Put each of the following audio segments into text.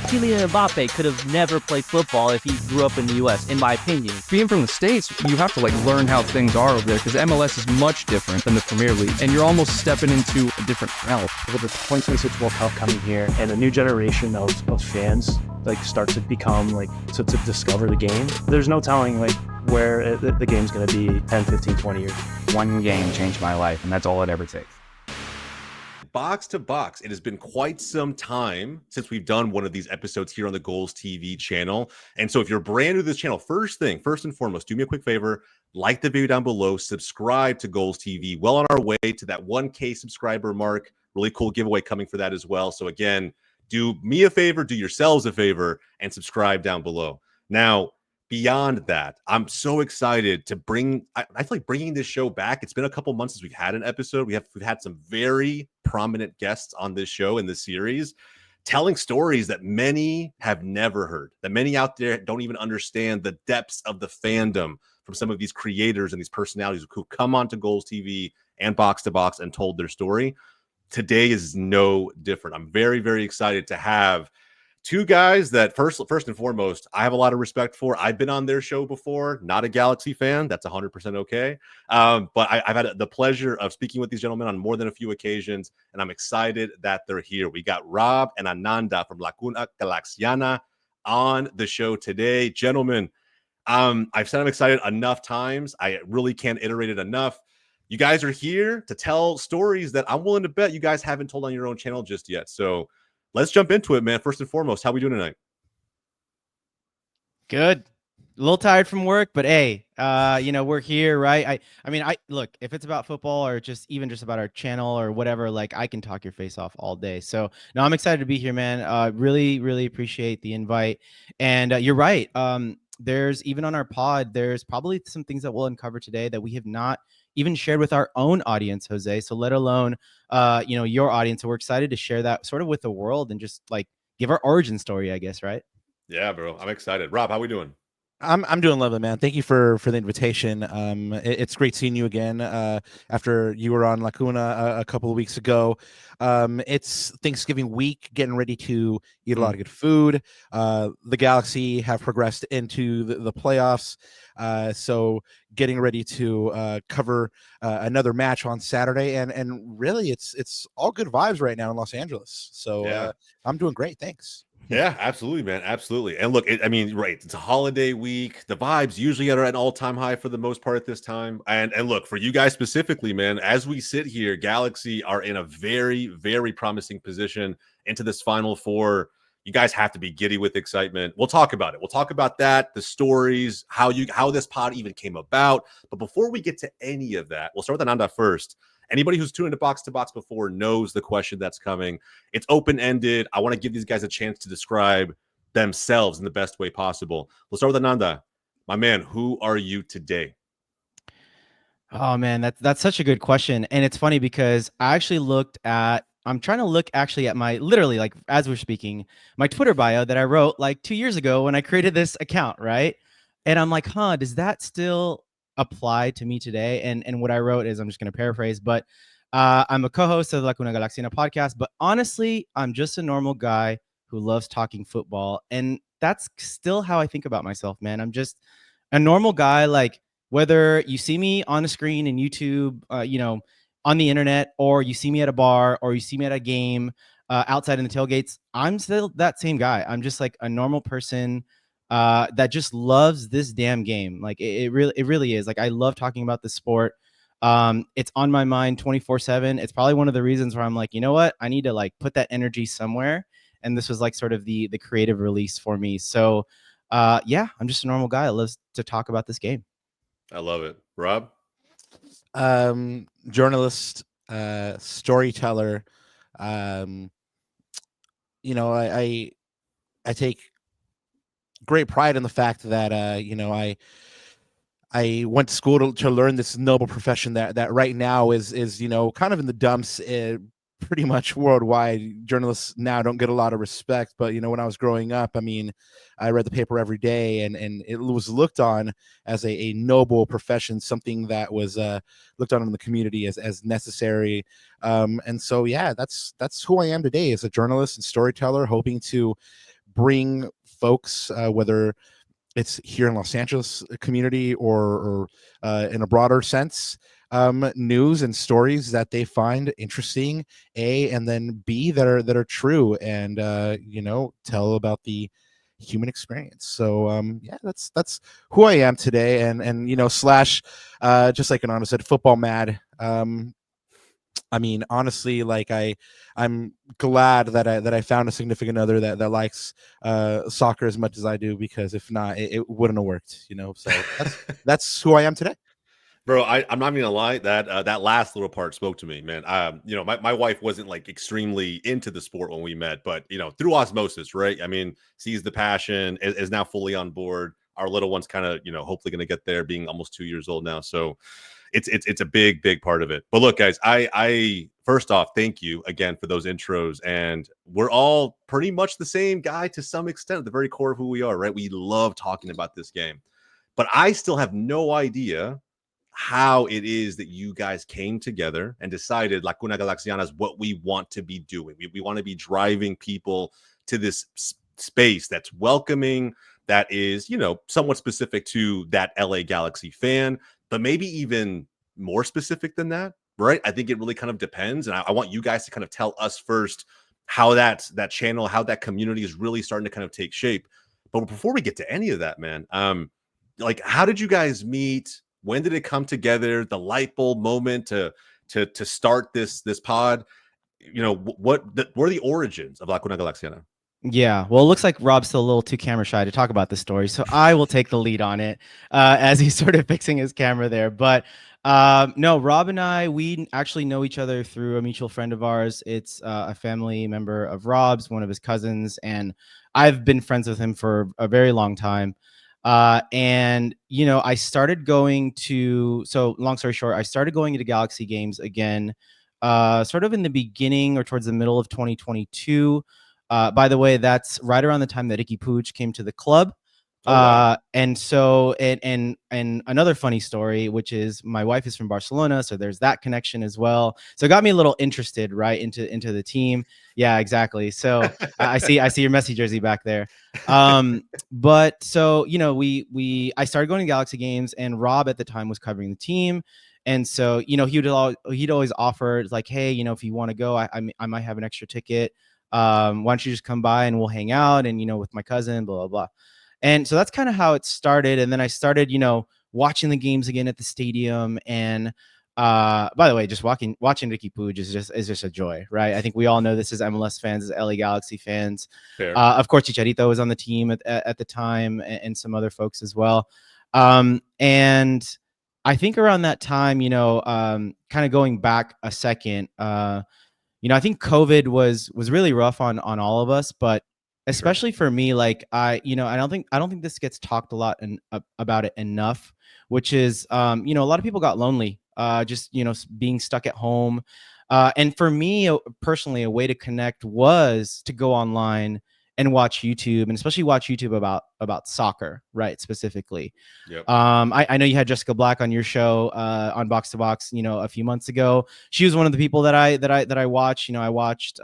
Kylian Mbappe could have never played football if he grew up in the U.S., in my opinion. Being from the States, you have to learn how things are over there because MLS is much different than the Premier League, and you're almost stepping into a different realm. With the 2026 World Cup coming here and a new generation of fans start to become to discover the game, there's no telling where the game's going to be 10, 15, 20 years. One game changed my life, and that's all it ever takes. Box to box, it has been quite some time since we've done one of these episodes here on the GOLZtv channel. And so if you're brand new to this channel, first and foremost, do me a quick favor, like the video down below, subscribe to GOLZtv. Well on our way to that 1K subscriber mark. Really cool giveaway coming for that as well. So again, do me a favor, do yourselves a favor, and subscribe down below. Now, beyond that, I'm so excited to bring, I feel like bringing this show back. It's been a couple months since we've had an episode. We've had some very prominent guests on this show in this series, telling stories that many have never heard, that many out there don't even understand the depths of the fandom from some of these creators and these personalities who come onto GOLZtv and Box to Box and told their story. Today is no different. I'm very, very excited to have two guys that first and foremost, I have a lot of respect for. I've been on their show before, not a Galaxy fan. That's 100% okay. But I've had the pleasure of speaking with these gentlemen on more than a few occasions, and I'm excited that they're here. We got Rob and Ananda from Cuna Galaxiana on the show today. Gentlemen, I've said I'm excited enough times. I really can't iterate it enough. You guys are here to tell stories that I'm willing to bet you guys haven't told on your own channel just yet. So let's jump into it, man. First and foremost, how we doing tonight? Good. A little tired from work, but hey, we're here, right? I mean, look, if it's about football or just about our channel or whatever, I can talk your face off all day. So no, I'm excited to be here, man. Really, really appreciate the invite. And you're right. There's even on our pod, there's probably some things that we'll uncover today that we have not even shared with our own audience, Jose. So let alone, your audience. So we're excited to share that sort of with the world and just give our origin story, I guess, right? Yeah, bro. I'm excited. Rob, how we doing? I'm doing lovely, man. Thank you for the invitation. It's great seeing you again after you were on Cuna a couple of weeks ago. It's Thanksgiving week, getting ready to eat a lot of good food. The Galaxy have progressed into the playoffs, so getting ready to cover another match on Saturday, and really it's all good vibes right now in Los Angeles. So yeah. I'm doing great. Thanks. Yeah, absolutely, man. Absolutely. And look, right. It's a holiday week. The vibes usually are at an all-time high for the most part at this time. And look, for you guys specifically, man, as we sit here, Galaxy are in a very, very promising position into this Final Four. You guys have to be giddy with excitement. We'll talk about it. We'll talk about that, the stories, how this pod even came about. But before we get to any of that, we'll start with Ananda first. Anybody who's tuned into Box to Box before knows the question that's coming. It's open-ended. I want to give these guys a chance to describe themselves in the best way possible. We'll start with Ananda. My man, who are you today? Oh, man, that's such a good question. And it's funny because I actually I'm trying to look actually at my, literally, as we're speaking, my Twitter bio that I wrote 2 years ago when I created this account, right? And I'm like, does that still apply to me today? And what I wrote is, I'm just going to paraphrase, but I'm a co-host of the Cuna Galaxiana podcast, but honestly, I'm just a normal guy who loves talking football. And that's still how I think about myself, man. I'm just a normal guy. Whether you see me on a screen in YouTube, on the internet, or you see me at a bar, or you see me at a game outside in the tailgates, I'm still that same guy. I'm just a normal person that just loves this damn game. It really is. I love talking about the sport. It's on my mind 24/7. It's probably one of the reasons where I'm you know what? I need to put that energy somewhere. And this was sort of the creative release for me. So yeah, I'm just a normal guy that loves to talk about this game. I love it. Rob? Journalist, storyteller. I take great pride in the fact that I went to school to learn this noble profession that right now is kind of in the dumps. Pretty much worldwide. Journalists now don't get a lot of respect, but when I was growing up, I read the paper every day, and it was looked on as a noble profession, something that was looked on in the community as necessary. And so yeah, that's who I am today, as a journalist and storyteller, hoping to bring folks, whether it's here in Los Angeles community or in a broader sense, news and stories that they find interesting, and then B, that are true, and tell about the human experience. So yeah, that's who I am today, and slash, just like Ananda said, football mad. I mean, honestly, like I'm glad that I found a significant other that likes soccer as much as I do, because if not, it wouldn't have worked, So that's who I am today. Bro, I'm not even gonna lie, that last little part spoke to me, man. My wife wasn't like extremely into the sport when we met, but through osmosis, right? I mean, sees the passion, is now fully on board. Our little one's kind of, hopefully gonna get there, being almost 2 years old now. So it's a big part of it. But look, guys, I first off, thank you again for those intros. And we're all pretty much the same guy to some extent, at the very core of who we are, right? We love talking about this game. But I still have no idea how it is that you guys came together and decided like Cuna Galaxiana is what we want to be doing. We want to be driving people to this space that's welcoming, that is, somewhat specific to that LA Galaxy fan, but maybe even more specific than that, right? I think it really kind of depends. And I want you guys to kind of tell us first how that channel, how that community is really starting to kind of take shape. But before we get to any of that, man, like, how did you guys meet? When did it come together? The light bulb moment to start this pod? What were the origins of La Cuna Galaxiana? Yeah, well, it looks like Rob's still a little too camera shy to talk about the story, so I will take the lead on it as he's sort of fixing his camera there. But no, Rob and I, we actually know each other through a mutual friend of ours. It's a family member of Rob's, one of his cousins, and I've been friends with him for a very long time. And I started going to, so long story short, I started going into Galaxy games again, sort of in the beginning or towards the middle of 2022. By the way, that's right around the time that Icky Pooch came to the club. Oh, wow. And so, and another funny story, which is my wife is from Barcelona, so there's that connection as well. So it got me a little interested, right, into the team. Yeah, exactly. So I see your Messi jersey back there. But so I started going to Galaxy games, and Rob at the time was covering the team. And so, he'd always offer like, hey, if you want to go, I might have an extra ticket. Why don't you just come by and we'll hang out, and with my cousin, blah blah blah. And so that's kind of how it started. And then I started watching the games again at the stadium. And by the way, just watching Ricky Puig is just a joy, right? I think we all know this as MLS fans, as LA Galaxy fans. Of course, Chicharito was on the team at the time, and some other folks as well. And I think around that time, kind of going back a second, I think COVID was really rough on all of us, but especially for me, like I don't think this gets talked a lot about it enough, which is, a lot of people got lonely, just, being stuck at home. And for me personally, a way to connect was to go online and watch YouTube, and especially watch YouTube about soccer, right? Specifically. Yep. I know you had Jessica Black on your show on Box to Box, a few months ago. She was one of the people that I watched. I watched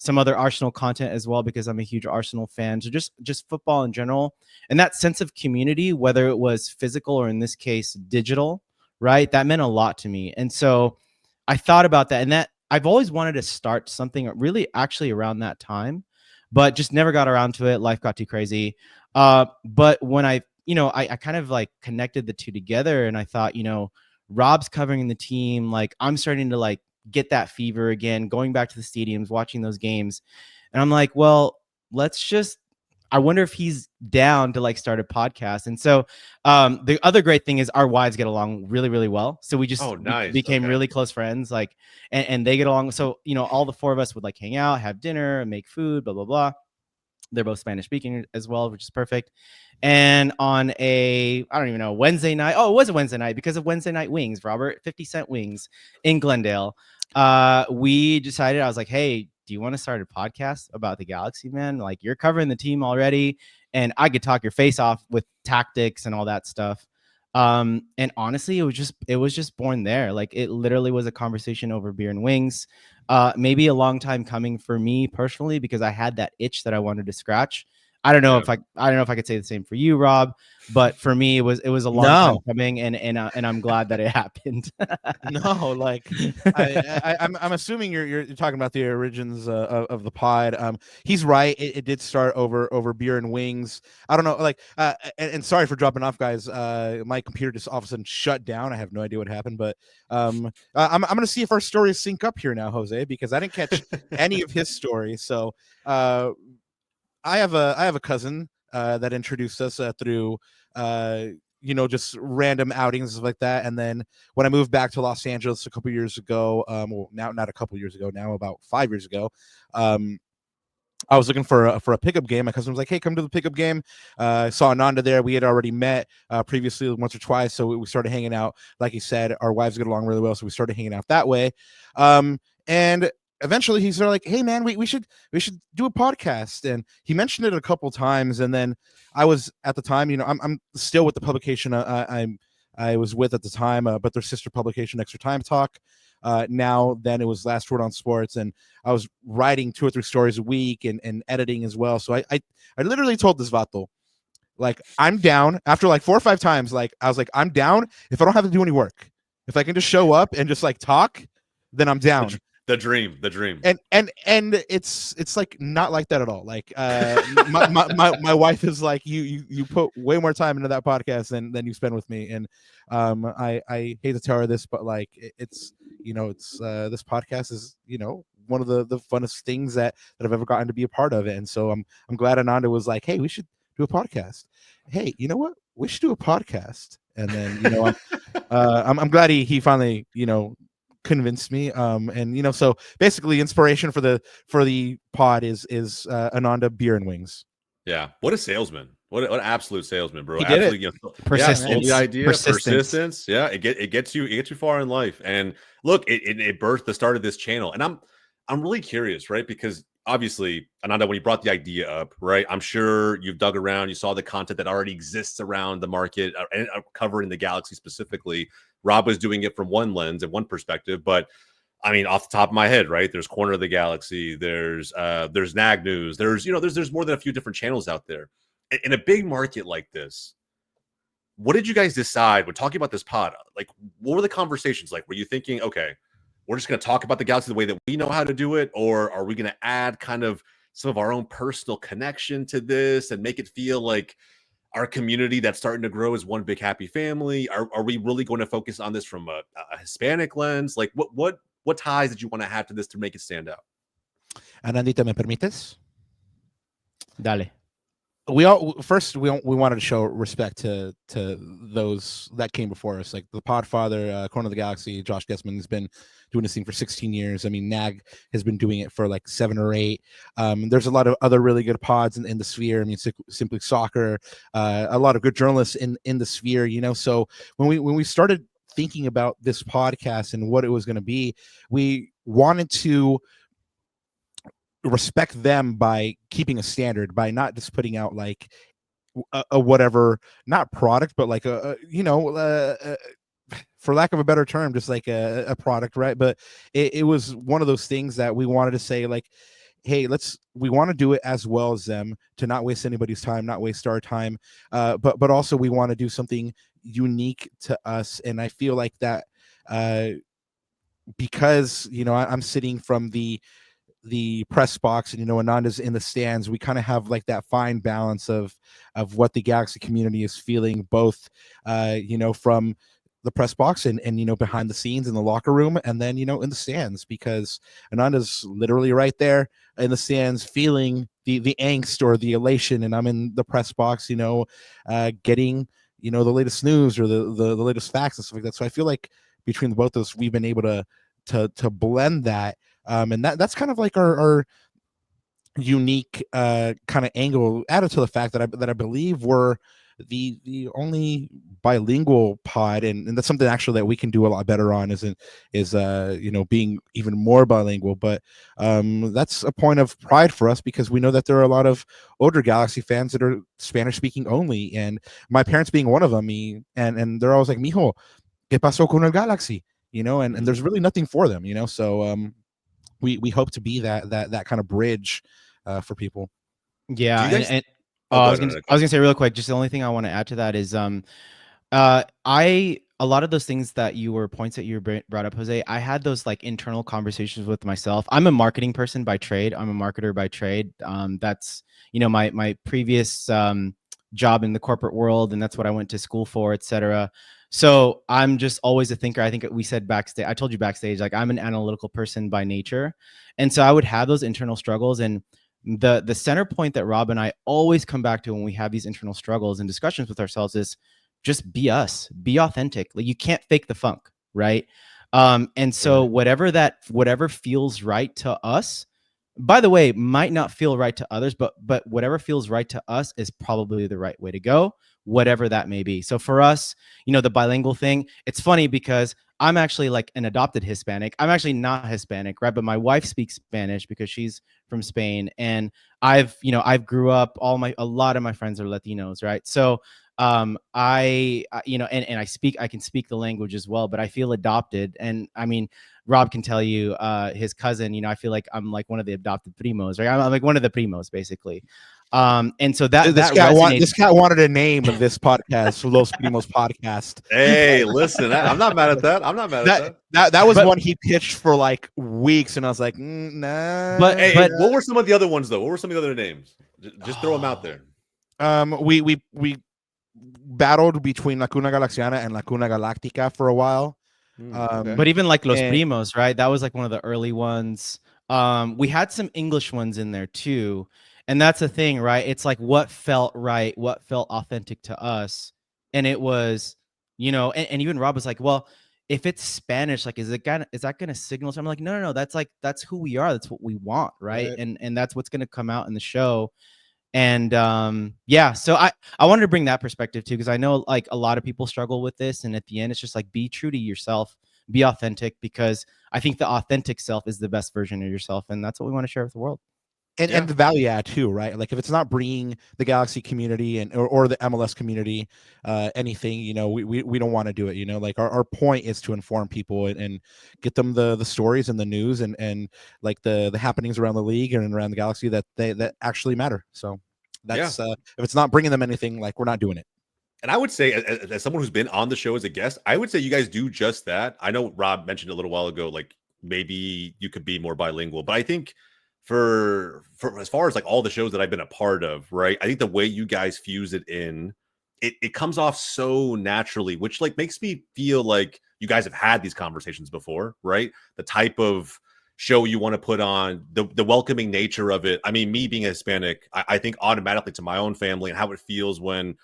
some other Arsenal content as well, because I'm a huge Arsenal fan. So just football in general, and that sense of community, whether it was physical or in this case digital, right? That meant a lot to me. And so I thought about that, and that I've always wanted to start something really actually around that time, but just never got around to it. Life got too crazy. But when I kind of like connected the two together, and I thought, Rob's covering the team, like I'm starting to like get that fever again, going back to the stadiums, watching those games. And I'm like, well, I wonder if he's down to like start a podcast. And so the other great thing is our wives get along really, really well. So we just became really close friends, like, and they get along. So, all the four of us would like hang out, have dinner, make food, blah, blah, blah. They're both Spanish speaking as well, which is perfect. And on I don't even know, Wednesday night. Oh, it was a Wednesday night because of Wednesday night wings, Robert, 50-cent wings in Glendale. We decided, I was like, hey, do you want to start a podcast about the Galaxy, man? Like, you're covering the team already, and I could talk your face off with tactics and all that stuff. And honestly, it was just born there. Like, it literally was a conversation over beer and wings. Maybe a long time coming for me personally, because I had that itch that I wanted to scratch. I don't know if I don't know if I could say the same for you, Rob, but for me it was a long time coming, and I'm glad that it happened. No, like I'm assuming you're talking about the origins of the pod. He's right. It did start over beer and wings. I don't know, like and sorry for dropping off, guys. My computer just all of a sudden shut down. I have no idea what happened, but I'm gonna see if our stories sync up here now, Jose, because I didn't catch any of his stories. So I have a cousin that introduced us through just random outings like that. And then when I moved back to Los Angeles a couple years ago, well, now not a couple years ago, now about 5 years ago, I was looking for a pickup game. My cousin was like, "Hey, come to the pickup game." I saw Ananda there. We had already met previously once or twice, so we started hanging out. Like he said, our wives get along really well, so we started hanging out that way. And eventually, he's like, "Hey, man, we should do a podcast." And he mentioned it a couple times, and then I was at the time, I'm still with the publication I was with at the time, but their sister publication, Extra Time Talk. Then it was Last Word on Sports, and I was writing 2 or 3 stories a week and editing as well. So I literally told this vato, like, I'm down after like 4 or 5 times. Like, I was like, I'm down if I don't have to do any work. If I can just show up and just like talk, then I'm down. The dream. And it's like not like that at all. Like my wife is like, you put way more time into that podcast than you spend with me. And I hate to tell her this, but like it's this podcast is one of the funnest things that I've ever gotten to be a part of it. And so I'm glad Ananda was like, "Hey, we should do a podcast. Hey, you know what? We should do a podcast." And then I'm glad he finally convinced me. And so basically inspiration for the pod is Ananda Beer and Wings. Yeah, what a salesman! What an absolute salesman, bro! He did Absolutely, Persistence. the idea, Persistence. Yeah, it gets you far in life. And look, it birthed the start of this channel. And I'm really curious, right? Because obviously, Ananda, when you brought the idea up, right? I'm sure you've dug around, you saw the content that already exists around the market and covering the Galaxy specifically. Rob was doing it from one lens and one perspective, but I mean, off the top of my head, right? There's Corner of the Galaxy, there's Nag News, there's more than a few different channels out there. In a big market like this, what did you guys decide when talking about this pod? Like, what were the conversations like? Were you thinking, okay, we're just going to talk about the Galaxy the way that we know how to do it, or are we going to add kind of some of our own personal connection to this and make it feel like our community that's starting to grow is one big happy family? Are we really going to focus on this from a Hispanic lens? Like, what ties did you want to have to this to make it stand out? Anandita, ¿me permites? Dale. We wanted to show respect to those that came before us, like the Podfather, Corner of the Galaxy. Josh Gessman has been doing this thing for 16 years. I mean, Nag has been doing it for like 7 or 8. There's a lot of other really good pods in the sphere. I mean, Simply Soccer, a lot of good journalists in the sphere. So when we started thinking about this podcast and what it was going to be, we wanted to respect them by keeping a standard, by not just putting out like a whatever, not product, but like for lack of a better term, just like a product, right? But it was one of those things that we wanted to say, like, hey, we want to do it as well as them, to not waste anybody's time, not waste our time, but also we want to do something unique to us. And I feel like that because I'm sitting from the press box and Ananda's in the stands, we kind of have like that fine balance of what the Galaxy community is feeling, both from the press box and behind the scenes in the locker room, and then in the stands, because Ananda's literally right there in the stands feeling the angst or the elation, and I'm in the press box getting the latest news or the latest facts and stuff like that. So I feel like between the both of us, we've been able to blend that. And that's kind of like our unique kind of angle, added to the fact that I believe we're the only bilingual pod, and that's something actually that we can do a lot better on, is being even more bilingual. But that's a point of pride for us, because we know that there are a lot of older Galaxy fans that are Spanish speaking only, and my parents being one of them. And they're always like, "Mijo, ¿qué pasó con el Galaxy?" And there's really nothing for them, so we hope to be that kind of bridge for people. Yeah, Do you guys? and Oh, I go was ahead. gonna No, I was gonna say real quick. Just the only thing I want to add to that is I a lot of those things that you were points that you brought up, Jose. I had those like internal conversations with myself. I'm a marketing person by trade. I'm a marketer by trade. That's my previous job in the corporate world, and that's what I went to school for, etc. So I'm just always a thinker. I think we said backstage. I told you backstage, like I'm an analytical person by nature, and so I would have those internal struggles. And the center point that Rob and I always come back to when we have these internal struggles and discussions with ourselves is just be us, be authentic. Like you can't fake the funk, right? And so whatever feels right to us, by the way, might not feel right to others, but whatever feels right to us is probably the right way to go, whatever that may be. So for us, the bilingual thing, it's funny because I'm actually like an adopted Hispanic. I'm actually not Hispanic, right? But my wife speaks Spanish because she's from Spain, and I've grew up. A lot of my friends are Latinos, right? So and I can speak the language as well, but I feel adopted. And I mean, Rob can tell you, his cousin, I feel like I'm like one of the adopted primos, right? I'm like one of the primos basically. And so that resonates. This cat wanted a name of this podcast, Los Primos podcast. hey, listen, I'm not mad at that. I'm not mad at that. That was one he pitched for like weeks, and I was like, nah. Hey, what were some of the other ones though? What were some of the other names? Just throw them out there. We battled between La Cuna Galaxiana and La Cuna Galactica for a while. But even like Los Primos, right? That was like one of the early ones. We had some English ones in there too. And that's the thing, right? It's like what felt right, what felt authentic to us. And it was, and even Rob was like, well, if it's Spanish, like, is that gonna signal something? I'm like, no, that's who we are. That's what we want, right? And that's what's gonna come out in the show. And so I wanted to bring that perspective too, because I know like a lot of people struggle with this, and at the end it's just like be true to yourself, be authentic, because I think the authentic self is the best version of yourself, and that's what we want to share with the world. And the value add too, right? Like if it's not bringing the Galaxy community or the MLS community anything, we don't want to do it. Like our point is to inform people and get them the stories and the news and like the happenings around the league and around the Galaxy that actually matter. So that's if it's not bringing them anything, like we're not doing it. And I would say, as someone who's been on the show as a guest, I would say you guys do just that. I know Rob mentioned a little while ago, like maybe you could be more bilingual, but I think for as far as like all the shows that I've been a part of, right? I think the way you guys fuse it in, it comes off so naturally, which like makes me feel like you guys have had these conversations before, right? The type of show you want to put on, the welcoming nature of it. I mean, me being a Hispanic, I think automatically to my own family and how it feels when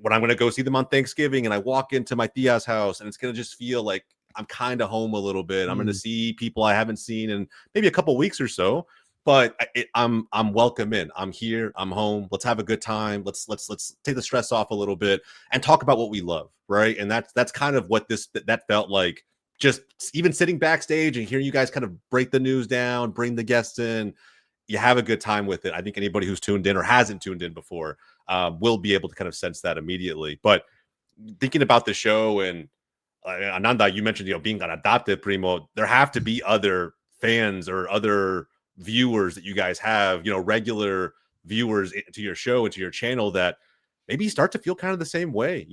I'm going to go see them on Thanksgiving and I walk into my tia's house and it's going to just feel like I'm kind of home a little bit. I'm going to see people I haven't seen in maybe a couple weeks or so, but I'm welcome in. I'm here. I'm home. Let's have a good time. Let's take the stress off a little bit and talk about what we love, right? And that's kind of what that felt like. Just even sitting backstage and hearing you guys kind of break the news down, bring the guests in, you have a good time with it. I think anybody who's tuned in or hasn't tuned in before will be able to kind of sense that immediately. But thinking about the show and Ananda, you mentioned, being an adopted primo, there have to be other fans or other viewers that you guys have, regular viewers to your show and to your channel that maybe start to feel kind of the same way,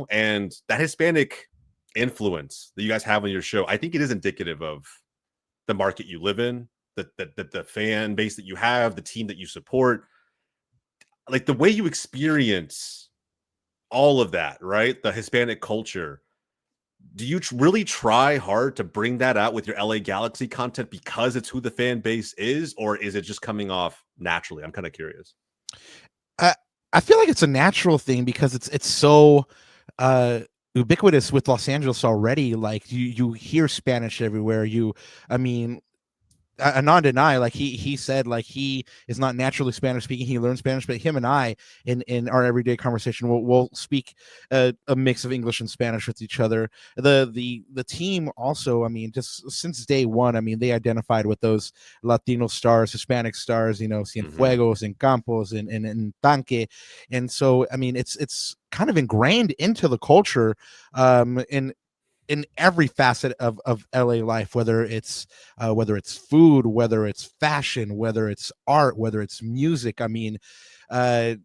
and that Hispanic influence that you guys have on your show, I think it is indicative of the market you live in, the fan base that you have, the team that you support, like the way you experience all of that, right? The Hispanic culture. Do you really try hard to bring that out with your LA Galaxy content because it's who the fan base is, or is it just coming off naturally? I'm kind of curious. I feel like it's a natural thing because it's so ubiquitous with Los Angeles already. Like you hear Spanish everywhere. Anand and I, like he said, like he is not naturally Spanish speaking. He learned Spanish, but him and I, in our everyday conversation, we'll speak a mix of English and Spanish with each other. The team also, just since day one, they identified with those Latino stars, Hispanic stars, Cienfuegos and Campos and Tanque, and so it's kind of ingrained into the culture, and in every facet of LA life, whether it's food, whether it's fashion, whether it's art, whether it's music. I mean, uh,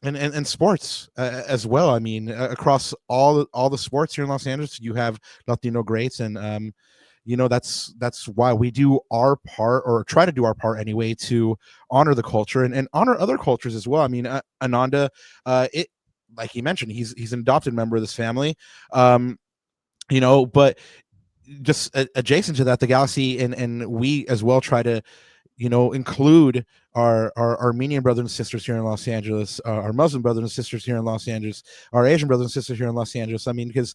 and sports as well. I mean, across all the sports here in Los Angeles, you have Latino greats, and that's why we do our part, or try to do our part anyway, to honor the culture and honor other cultures as well. I mean, Ananda, it like he mentioned, he's an adopted member of this family, but just adjacent to that, the Galaxy and we as well try to include our Armenian brothers and sisters here in Los Angeles, our Muslim brothers and sisters here in Los Angeles, our Asian brothers and sisters here in Los Angeles. I mean, because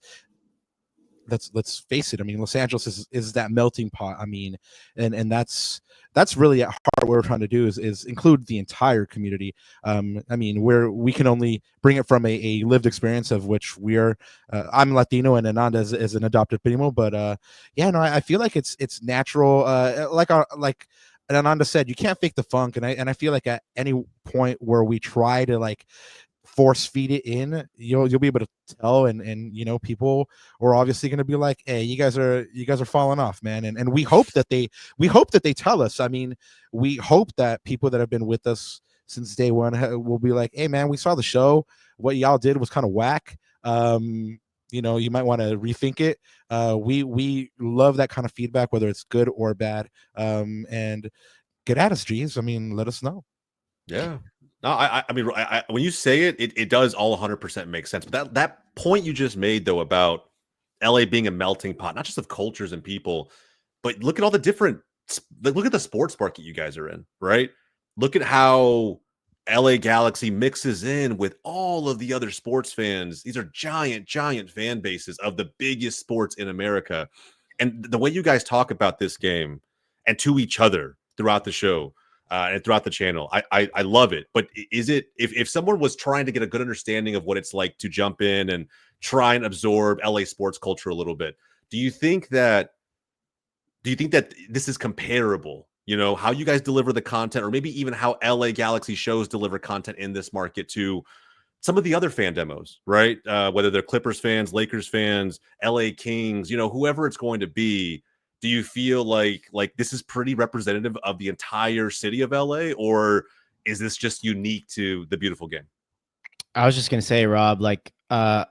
let's face it. I mean, Los Angeles is that melting pot. I mean, and that's really at heart what we're trying to do is include the entire community. I mean, where we can only bring it from a lived experience, of which we're I'm Latino and Ananda is an adopted primo, but yeah, no, I feel like it's natural. Like Ananda said, you can't fake the funk, and I feel like at any point where we try to like force feed it in, you'll be able to tell, and people are obviously going to be like, hey, you guys are falling off, man, and we hope that they tell us. I mean, we hope that people that have been with us since day one will be like, hey man, we saw the show, what y'all did was kind of whack, you might want to rethink it. We love that kind of feedback, whether it's good or bad, and get at us, G's. I mean, let us know. Yeah. No, I mean, when you say it does all 100% make sense. But that point you just made, though, about LA being a melting pot, not just of cultures and people, but look at all the different, look at the sports market you guys are in, right? Look at how LA Galaxy mixes in with all of the other sports fans. These are giant, giant fan bases of the biggest sports in America. And the way you guys talk about this game and to each other throughout the show, and throughout the channel, I love it. But is it, if someone was trying to get a good understanding of what it's like to jump in and try and absorb LA sports culture a little bit, do you think that this is comparable? How you guys deliver the content, or maybe even how LA Galaxy shows deliver content in this market to some of the other fan demos, right? Whether they're Clippers fans, Lakers fans, LA Kings, whoever it's going to be. Do you feel like this is pretty representative of the entire city of LA, or is this just unique to the beautiful game? I was just gonna say, Rob, the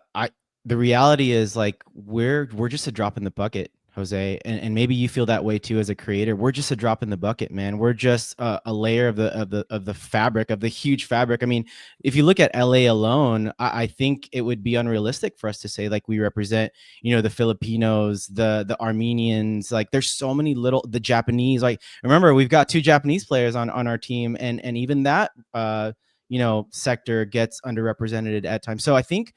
reality is like we're just a drop in the bucket, Jose, and maybe you feel that way too as a creator. We're just a drop in the bucket, man. We're just a layer of the fabric, of the huge fabric. I mean, if you look at LA alone, I think it would be unrealistic for us to say like we represent, the Filipinos, the Armenians. Like there's so many the Japanese. Like remember, we've got 2 Japanese players on our team, and even that sector gets underrepresented at times. So I think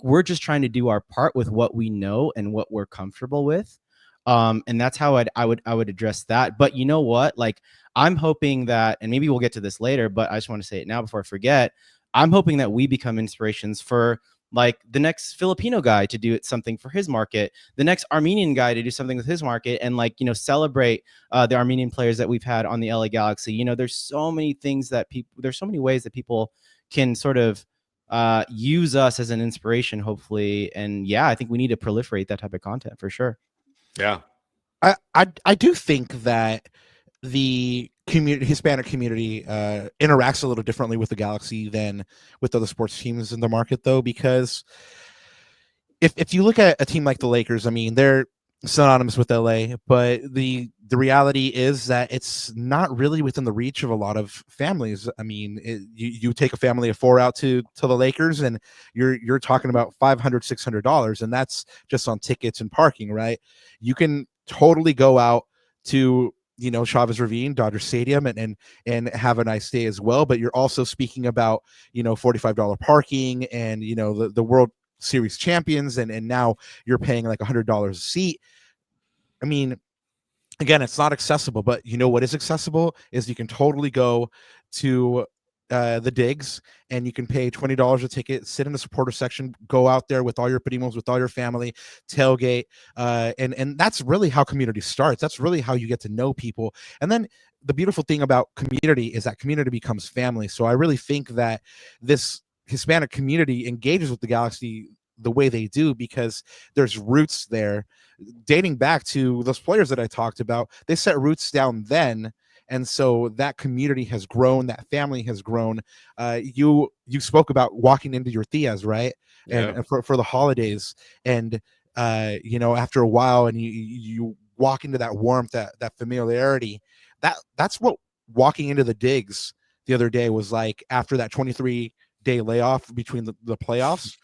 we're just trying to do our part with what we know and what we're comfortable with. And that's how I would address that. But you know what? Like I'm hoping that, and maybe we'll get to this later, but I just want to say it now before I forget. I'm hoping that we become inspirations for like the next Filipino guy to do something for his market, the next Armenian guy to do something with his market, and celebrate the Armenian players that we've had on the LA Galaxy. There's so many things that there's so many ways that people can sort of use us as an inspiration, hopefully. And yeah, I think we need to proliferate that type of content for sure. Yeah. I do think that the Hispanic community interacts a little differently with the Galaxy than with other sports teams in the market, though, because if you look at a team like the Lakers, I mean, they're synonymous with LA, but the reality is that it's not really within the reach of a lot of families. I mean, you take a family of 4 out to the Lakers, and you're talking about $500-$600, and that's just on tickets and parking, right? You can totally go out to Chavez Ravine, Dodger Stadium, and have a nice day as well. But you're also speaking about $45 parking, and the World Series champions, and now you're paying like $100 a seat. I mean, again, it's not accessible, but what is accessible is you can totally go to the digs, and you can pay $20 a ticket, sit in the supporter section, go out there with all your primos, with all your family, tailgate, and that's really how community starts. That's really how you get to know people. And then the beautiful thing about community is that community becomes family. So I really think that this Hispanic community engages with the Galaxy the way they do, because there's roots there dating back to those players that I talked about. They set roots down then, and so that community has grown, that family has grown. You spoke about walking into your tias, right? Yeah. And for the holidays, and after a while, and you walk into that warmth, that familiarity. That's what walking into the digs the other day was like after that 23-day layoff between the playoffs.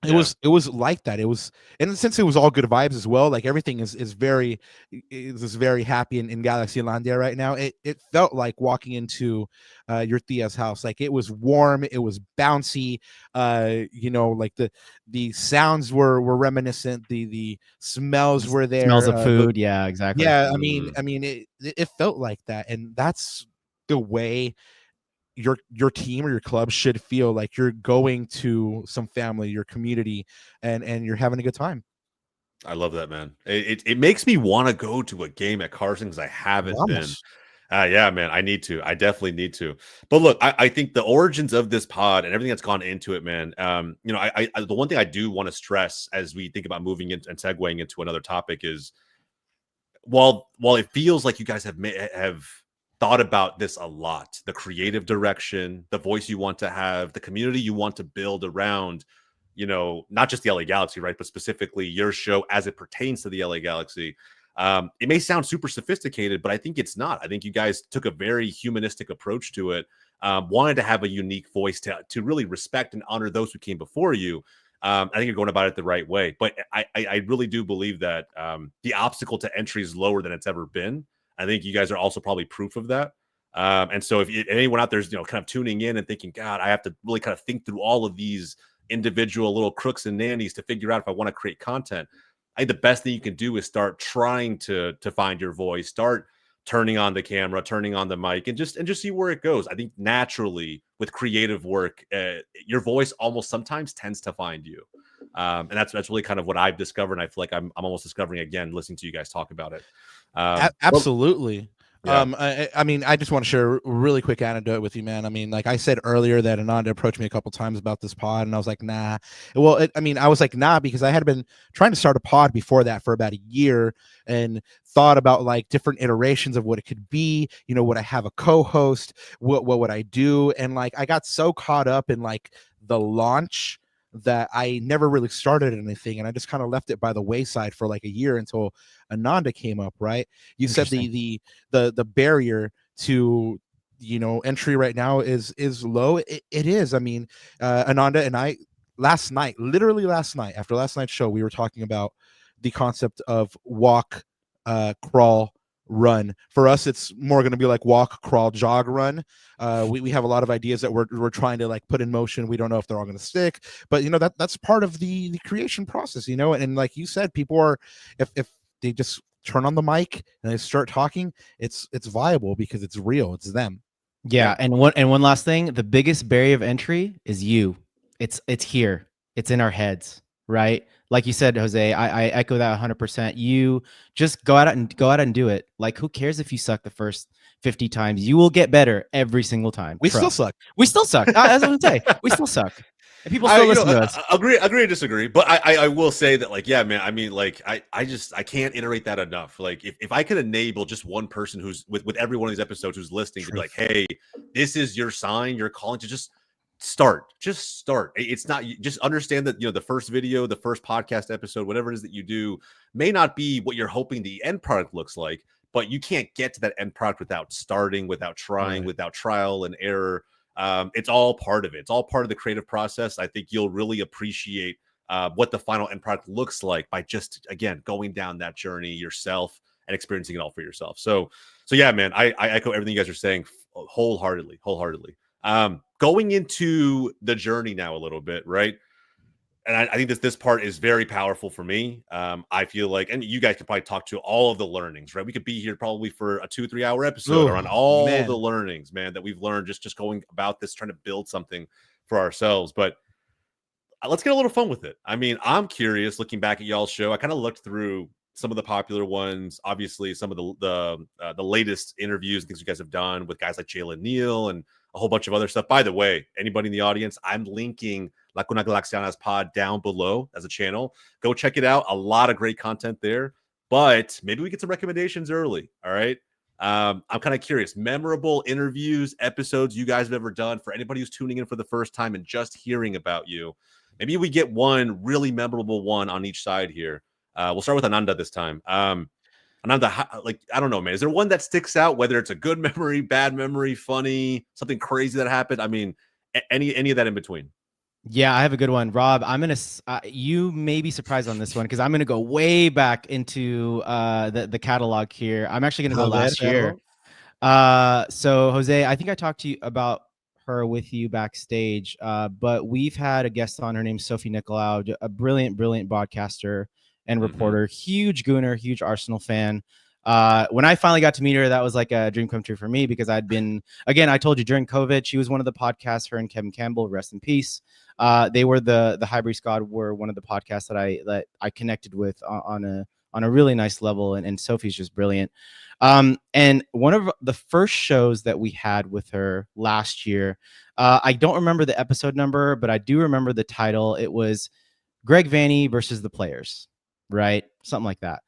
It was like that. It was, and since it was all good vibes as well, like everything is very happy in Galaxilandia right now. It felt like walking into your tia's house. Like it was warm, it was bouncy. Like the sounds were reminiscent. The smells were there. Smells of food. Yeah, exactly. Yeah, I mean, it felt like that, and that's the way your team or your club should feel. Like you're going to some family, your community, and you're having a good time. I love that, man. It makes me want to go to a game at Carson because I haven't been. Yeah, man, I need to. I definitely need to. But look, I think the origins of this pod and everything that's gone into it, man. I the one thing I do want to stress as we think about moving into and segueing into another topic is, while it feels like you guys have thought about this a lot, the creative direction, the voice you want to have, the community you want to build around, not just the LA Galaxy, right, but specifically your show as it pertains to the LA Galaxy. It may sound super sophisticated, but I think it's not. I think you guys took a very humanistic approach to it, wanted to have a unique voice to really respect and honor those who came before you. I think you're going about it the right way, but I really do believe that the obstacle to entry is lower than it's ever been. I think you guys are also probably proof of that. And so if anyone out there is, kind of tuning in and thinking, God, I have to really kind of think through all of these individual little crooks and nannies to figure out if I want to create content, I think the best thing you can do is start trying to find your voice, start turning on the camera, turning on the mic, and just see where it goes. I think naturally with creative work, your voice almost sometimes tends to find you. And that's really kind of what I've discovered. And I feel like I'm almost discovering again, listening to you guys talk about it. Absolutely. Yeah. I mean, I just want to share a really quick anecdote with you, man. I mean, like I said earlier, that Ananda approached me a couple times about this pod, and I was like, nah. Well, I was like, nah, because I had been trying to start a pod before that for about a year, and thought about like different iterations of what it could be. Would I have a co-host? What would I do? And like, I got so caught up in like the launch that I never really started anything, and I just kind of left it by the wayside for like a year until Ananda came up. Right? You said the barrier to entry right now is low. It is. I mean, Ananda and I literally last night after last night's show, we were talking about the concept of walk, crawl, run. For us, it's more going to be like walk, crawl, jog, run. We have a lot of ideas that we're trying to like put in motion. We don't know if they're all going to stick, but that's part of the creation process, and like you said, people are, if they just turn on the mic and they start talking, it's viable because it's real, it's them. Yeah, and one last thing, the biggest barrier of entry is you. It's here. It's in our heads, right? Like you said, Jose, I echo that 100%. You just go out and do it. Like, who cares if you suck the first 50 times? You will get better every single time. We still suck. We still suck. That's what I'm saying. We still suck. And people still listen to us. Agree and disagree. But I will say that, like, yeah, man, I mean, like, I can't iterate that enough. Like, if I could enable just one person who's with every one of these episodes who's listening to be like, hey, this is your sign, you're calling to just start. It's not, just understand that, the first video, the first podcast episode, whatever it is that you do may not be what you're hoping the end product looks like, but you can't get to that end product without starting, without trying, without trial and error. It's all part of it. It's all part of the creative process. I think you'll really appreciate what the final end product looks like by just, again, going down that journey yourself and experiencing it all for yourself. So yeah, man, I echo everything you guys are saying wholeheartedly. Going into the journey now a little bit, right? And I think this part is very powerful for me. I feel like, and you guys could probably talk to all of the learnings, right? We could be here probably for a 2-3 hour episode around all the learnings, man, that we've learned just going about this, trying to build something for ourselves. But let's get a little fun with it. I mean, I'm curious, looking back at y'all's show, I kind of looked through some of the popular ones, obviously some of the latest interviews and things you guys have done with guys like Jalen Neal and a whole bunch of other stuff. By the way, anybody in the audience, I'm linking La Cuna Galaxiana's pod down below as a channel. Go check it out. A lot of great content there. But maybe we get some recommendations early. All right. I'm kind of curious. Memorable interviews, episodes you guys have ever done for anybody who's tuning in for the first time and just hearing about you. Maybe we get one really memorable one on each side here. We'll start with Ananda this time. Ananda, like, I don't know, man. Is there one that sticks out, whether it's a good memory, bad memory, funny, something crazy that happened? I mean, any of that in between. Yeah, I have a good one, Rob. I'm gonna. You may be surprised on this one because I'm gonna go way back into the catalog here. I'm actually gonna go last year. So Jose, I think I talked to you about her with you backstage, but we've had a guest on. Her name's Sophie Nicolau, a brilliant broadcaster and reporter, huge Gooner, huge Arsenal fan. When I finally got to meet her, that was like a dream come true for me because I'd been, again, I told you during COVID, she was one of the podcasts, her and Kevin Campbell, rest in peace. They were the Hybrid Squad were one of the podcasts that I connected with on a really nice level, and Sophie's just brilliant. And one of the first shows that we had with her last year, I don't remember the episode number, but I do remember the title. It was Greg Vanny versus the Players, right? Something like that.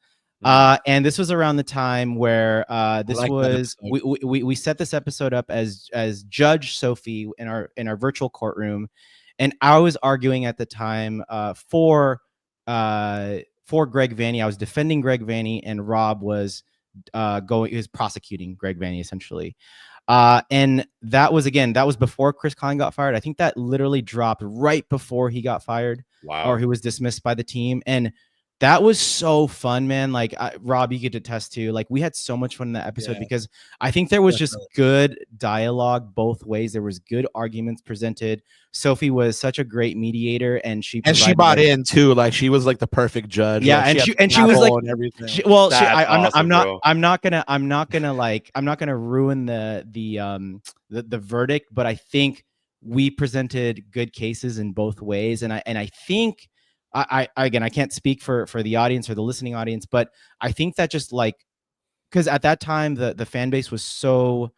And this was around the time where this was we set this episode up as Judge Sophie in our virtual courtroom, and I was arguing at the time for Greg Vanny. I was defending Greg Vanny, and Rob was prosecuting Greg Vanny essentially. And that was before Chris Klein got fired. I think that literally dropped right before he got fired. Wow. Or he was dismissed by the team. And that was so fun, man. Like Rob, you could attest to, like, we had so much fun in that episode because I think there was just good dialogue both ways. There was good arguments presented. Sophie was such a great mediator, and she bought in too. Like, she was like the perfect judge. Yeah, like, and she was like and everything. I'm not gonna ruin the verdict, but I think we presented good cases in both ways, and I think I again, I can't speak for the audience or the listening audience, but I think that just like, because at that time the fan base was so,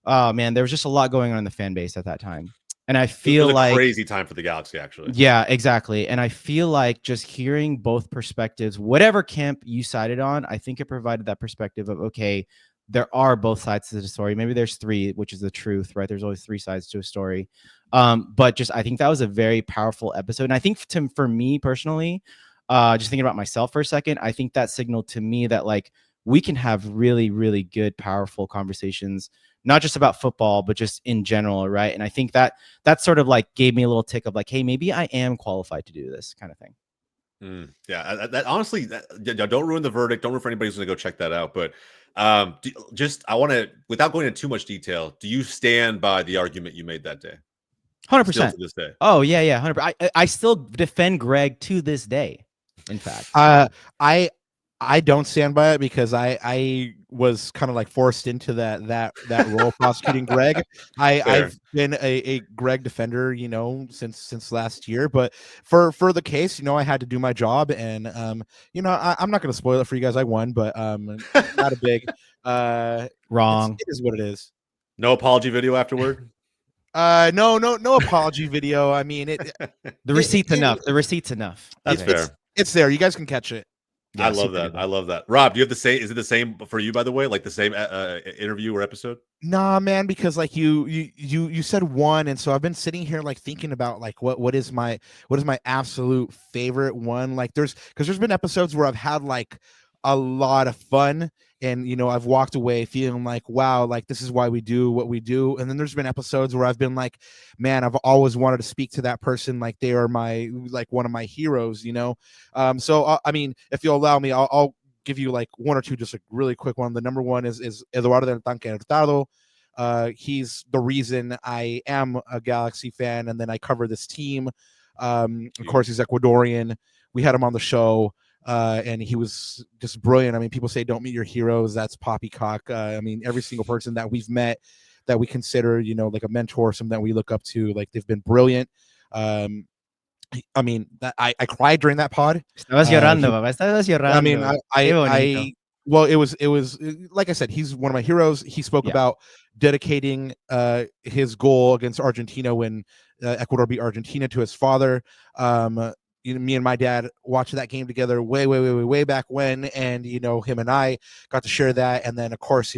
oh man, there was just a lot going on in the fan base at that time, and I feel it was a like crazy time for the Galaxy, actually. Yeah, exactly, and I feel like just hearing both perspectives, whatever camp you sided on, I think it provided that perspective of, okay, there are both sides to the story. Maybe there's three, which is the truth, right? There's always three sides to a story. But just, I think that was a very powerful episode. And I think for me personally, just thinking about myself for a second, I think that signaled to me that, like, we can have really, really good, powerful conversations, not just about football, but just in general, right? And I think that sort of like gave me a little tick of like, hey, maybe I am qualified to do this kind of thing. Yeah, that honestly, don't ruin the verdict. Don't ruin for anybody who's going to go check that out. But I want to, without going into too much detail, do you stand by the argument you made that day? 100% to this day. Oh yeah, 100%. I still defend Greg to this day. In fact, I don't stand by it because I was kind of like forced into that role prosecuting Greg. I've been a Greg defender, since last year. But for the case, I had to do my job, and I'm not going to spoil it for you guys. I won, but not a big wrong. It is what it is. No apology video afterward. No apology video. I mean, the receipt's enough. The receipt's enough. That's fair. It's there. You guys can catch it. Yeah, I love that. I love that. Rob, do you have the same? Is it the same for you, by the way? Like the same interview or episode? Nah, man, because like you said one, and so I've been sitting here like thinking about like what is my absolute favorite one. Like because there's been episodes where I've had like a lot of fun, and I've walked away feeling like, wow, like this is why we do what we do. And then there's been episodes where I've been like, man, I've always wanted to speak to that person, like they are one of my heroes, So I mean, if you'll allow me, I'll give you like one or two, just a really quick one. The number one is Eduardo del Tanque Hurtado. He's the reason I am a Galaxy fan, and then I cover this team. Of course, he's Ecuadorian. We had him on the show. And he was just brilliant. I mean, people say don't meet your heroes. That's poppycock. I mean, every single person that we've met that we consider, like a mentor, something that we look up to, like they've been brilliant. I mean, I cried during that pod. Estabas llorando, papá. Estabas llorando. I mean, well, it was like I said, he's one of my heroes. He spoke about dedicating his goal against Argentina when Ecuador beat Argentina to his father. Me and my dad watched that game together way back when, and him and I got to share that. And then of course,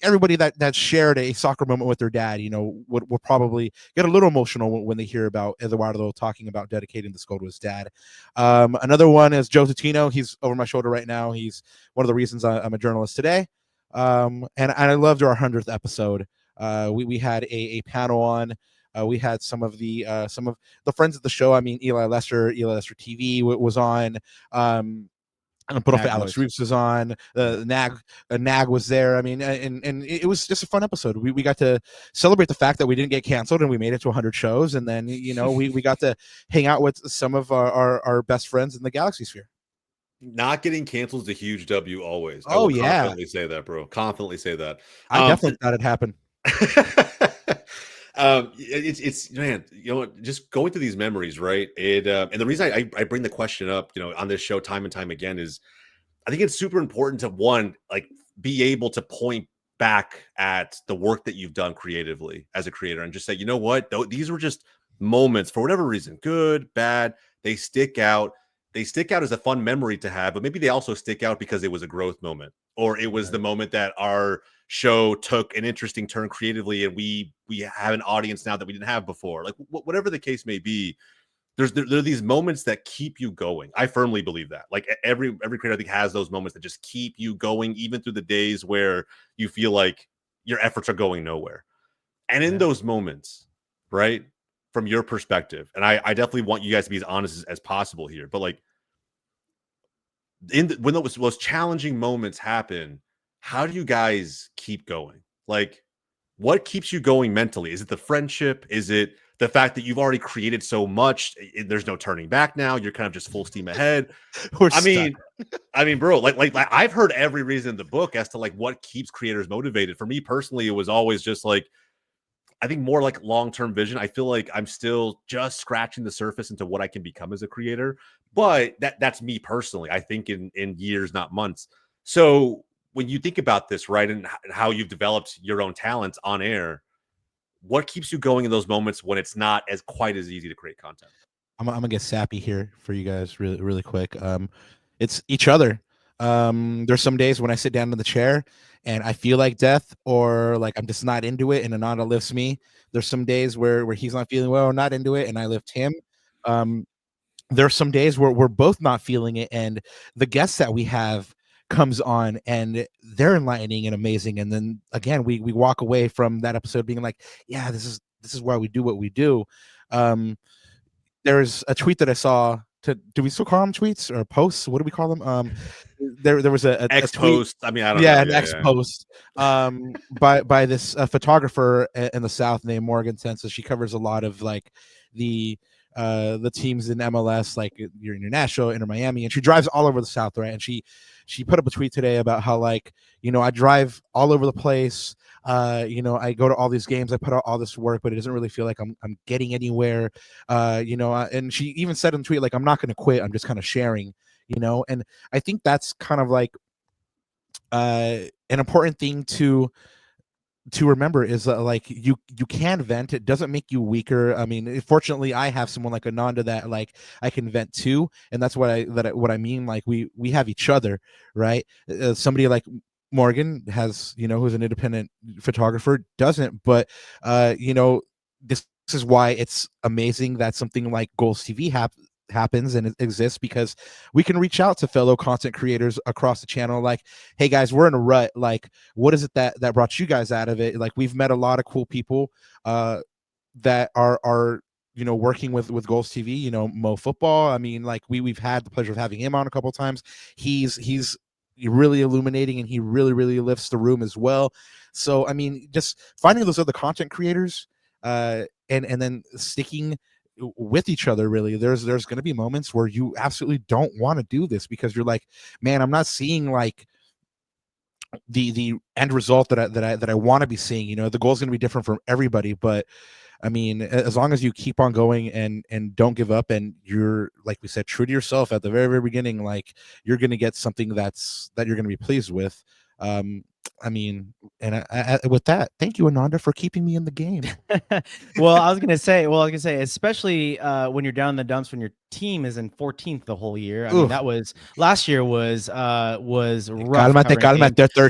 everybody that shared a soccer moment with their dad, would probably get a little emotional when they hear about Eduardo talking about dedicating this goal to his dad. Another one is Joe Tutino. He's over my shoulder right now. He's one of the reasons I'm a journalist today. And I loved our 100th episode. We had a panel on. We had some of the friends of the show. I mean, Eli Lester TV was on. But off Alex Reeves was on. Nag was there. I mean, and it was just a fun episode. We got to celebrate the fact that we didn't get canceled and we made it to 100 shows. And then we got to hang out with some of our best friends in the Galaxy sphere. Not getting canceled is a huge W always. Oh, I will yeah. confidently say that, bro. Confidently say that. I definitely thought it happened. It's man, just going through these memories, right? And the reason I bring the question up, on this show time and time again is I think it's super important to be able to point back at the work that you've done creatively as a creator and just say, you know what, these were just moments for whatever reason, good, bad, they stick out. They stick out as a fun memory to have, but maybe they also stick out because it was a growth moment, or it was the moment that our show took an interesting turn creatively, and we have an audience now that we didn't have before. Like whatever the case may be, there are these moments that keep you going. I firmly believe that. Like every creator, I think, has those moments that just keep you going, even through the days where you feel like your efforts are going nowhere. And in those moments, right, from your perspective, and I definitely want you guys to be as honest as possible here, but like when those challenging moments happen, how do you guys keep going? Like, what keeps you going mentally? Is it the friendship? Is it the fact that you've already created so much? There's no turning back now. You're kind of just full steam ahead. I mean, bro, like I've heard every reason in the book as to like what keeps creators motivated. For me personally, it was always just like, I think more like long-term vision. I feel like I'm still just scratching the surface into what I can become as a creator, but that's me personally. I think in years, not months. So when you think about this, right, and how you've developed your own talents on air, what keeps you going in those moments when it's not as quite as easy to create content? I'm gonna get sappy here for you guys really quick. It's each other. There's some days when I sit down in the chair and I feel like death, or like I'm just not into it, and Ananda lifts me. There's some days where he's not feeling well or not into it, and I lift him. There's some days where we're both not feeling it, and the guests that we have comes on and they're enlightening and amazing. And then again, we walk away from that episode being like, yeah, this is why we do what we do. There's a tweet that I saw. Do we still call them tweets or posts? What do we call them? There was a X tweet. post. I mean, I don't know. An X post by this photographer in the South named Morgan Sensa. She covers a lot of like the teams in MLS, like you're in Nashville, Inter Miami, and she drives all over the South, right? And she put up a tweet today about how, like, I drive all over the place. I go to all these games, I put out all this work, but it doesn't really feel like I'm getting anywhere. And she even said in the tweet, like, I'm not going to quit. I'm just kind of sharing, and I think that's kind of like an important thing to remember is like you can vent. It doesn't make you weaker. I mean, fortunately, I have someone like Ananda that like I can vent to, and that's what I mean. Like we have each other, right? Somebody like Morgan has, who's an independent photographer, doesn't, but this is why it's amazing that something like GOLZtv happens and it exists, because we can reach out to fellow content creators across the channel, like, hey guys, we're in a rut, like, what is it that brought you guys out of it? Like, we've met a lot of cool people that are working with GOLZtv, Mo Football. I mean, like, we've had the pleasure of having him on a couple of times. He's really illuminating, and he really lifts the room as well. So I mean, just finding those other content creators and then sticking with each other. Really, there's going to be moments where you absolutely don't want to do this because you're like, man, I'm not seeing like the end result that I want to be seeing. The goal is going to be different for everybody, but I mean, as long as you keep on going and don't give up, and you're, like we said, true to yourself at the very beginning, like, you're going to get something that you're going to be pleased with. I mean, and with that, thank you, Ananda, for keeping me in the game. Well, I was gonna say, especially when you're down in the dumps when your team is in 14th the whole year. I mean, Oof. that was last year was rough. Calmate, covering calmate. games. They're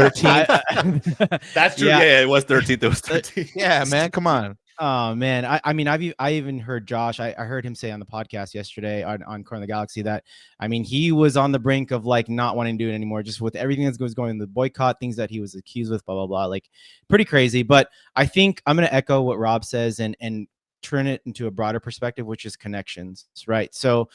13th. That's true. Yeah. Yeah, it was 13th. It was Uh, 13th. Yeah, man, come on. Oh man, I mean, I even heard Josh. I heard him say on the podcast yesterday on Corner the Galaxy that I mean he was on the brink of like not wanting to do it anymore, just with everything that was going the boycott things that he was accused with, blah blah blah, like pretty crazy. But I think I'm gonna echo what Rob says and turn it into a broader perspective, which is connections, right? So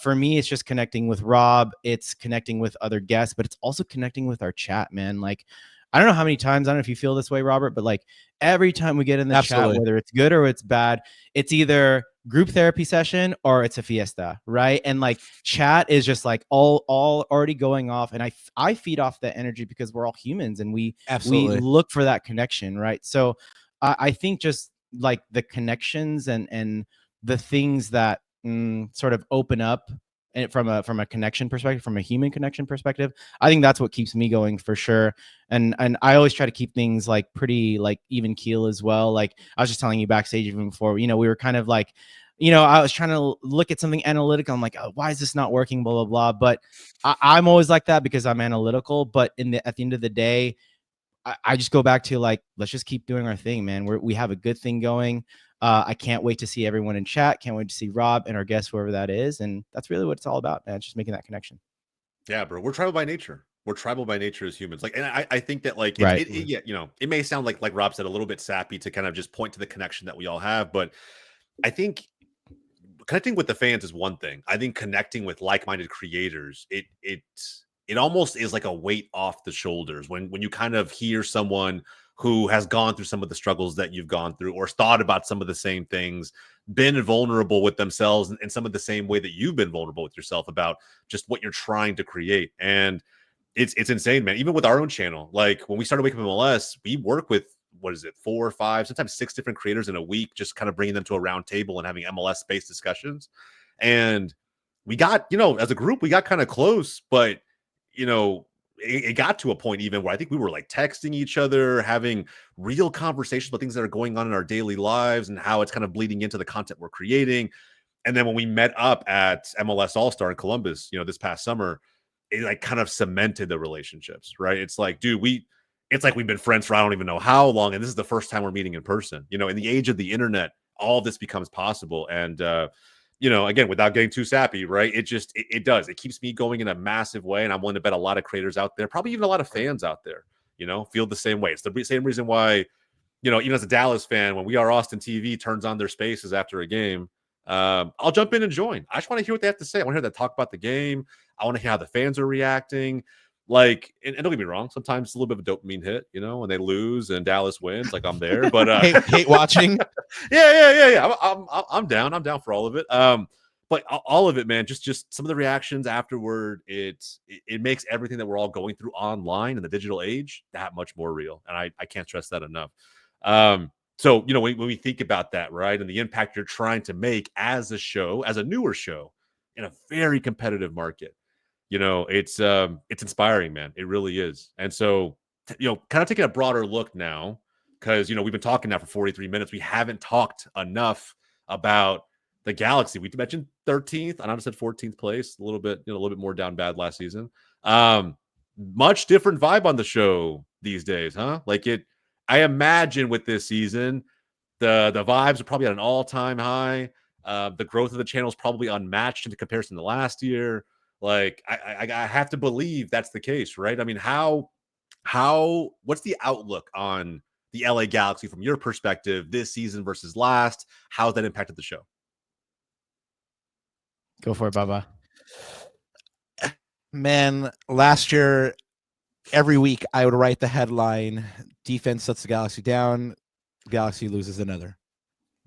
for me, it's just connecting with Rob, it's connecting with other guests, but it's also connecting with our chat, man. Like I don't know how many times, I don't know if you feel this way, Robert, but like every time we get in the Absolutely. chat, whether it's good or it's bad, it's either group therapy session or it's a fiesta, right? And like chat is just like all already going off, and I feed off that energy because we're all humans and we Absolutely. look for that connection, right? So I think just like the connections and the things that sort of open up and from a connection perspective, from a human connection perspective, I think that's what keeps me going for sure. And I always try to keep things like pretty like even keel as well. Like I was just telling you backstage even before, we were kind of like, I was trying to look at something analytical. I'm like, oh, why is this not working? Blah blah blah. But I'm always like that because I'm analytical. But at the end of the day, I just go back to like, let's just keep doing our thing, man. We have a good thing going. I can't wait to see everyone in chat. Can't wait to see Rob and our guest, whoever that is. And that's really what it's all about, man. It's just making that connection. Yeah, bro. We're tribal by nature. We're tribal by nature as humans. Like, and I think that like Right. yeah, it may sound like Rob said a little bit sappy to kind of just point to the connection that we all have, but I think connecting with the fans is one thing. I think connecting with like-minded creators, it almost is like a weight off the shoulders when you kind of hear someone who has gone through some of the struggles that you've gone through or thought about some of the same things, been vulnerable with themselves in some of the same way that you've been vulnerable with yourself about just what you're trying to create. And it's insane, man. Even with our own channel, like when we started Wake Up MLS, we work with what is it, 4 or 5, sometimes 6 different creators in a week, just kind of bringing them to a round table and having MLS based discussions. And we got, as a group, we got kind of close, but it got to a point even where I think we were like texting each other, having real conversations about things that are going on in our daily lives and how it's kind of bleeding into the content we're creating. And then when we met up at MLS All-Star in Columbus, this past summer, it like kind of cemented the relationships, right? It's like, dude, it's like we've been friends for I don't even know how long, and this is the first time we're meeting in person. In the age of the internet, all this becomes possible. And again, without getting too sappy, right? It does. It keeps me going in a massive way, and I'm willing to bet a lot of creators out there, probably even a lot of fans out there, feel the same way. It's the same reason why, even as a Dallas fan, when We Are Austin TV turns on their spaces after a game, I'll jump in and join. I just want to hear what they have to say. I want to hear them talk about the game. I want to hear how the fans are reacting. Like, and don't get me wrong, sometimes it's a little bit of a dopamine hit, when they lose and Dallas wins, like I'm there. But hate watching. yeah. I'm down. I'm down for all of it. But all of it, man, just some of the reactions afterward, it makes everything that we're all going through online in the digital age that much more real. And I can't stress that enough. So, when we think about that, right, and the impact you're trying to make as a show, as a newer show in a very competitive market, it's inspiring, man. It really is. And so, kind of taking a broader look now, because, we've been talking now for 43 minutes. We haven't talked enough about the Galaxy. We mentioned 13th, and I said 14th place, a little bit more down bad last season. Much different vibe on the show these days, huh? I imagine with this season, the vibes are probably at an all-time high. The growth of the channel is probably unmatched in comparison to last year. Like, I have to believe that's the case, right? I mean, what's the outlook on the LA Galaxy from your perspective this season versus last? How's that impacted the show? Go for it, Baba. Man, last year, every week I would write the headline, defense lets the Galaxy down, Galaxy loses another.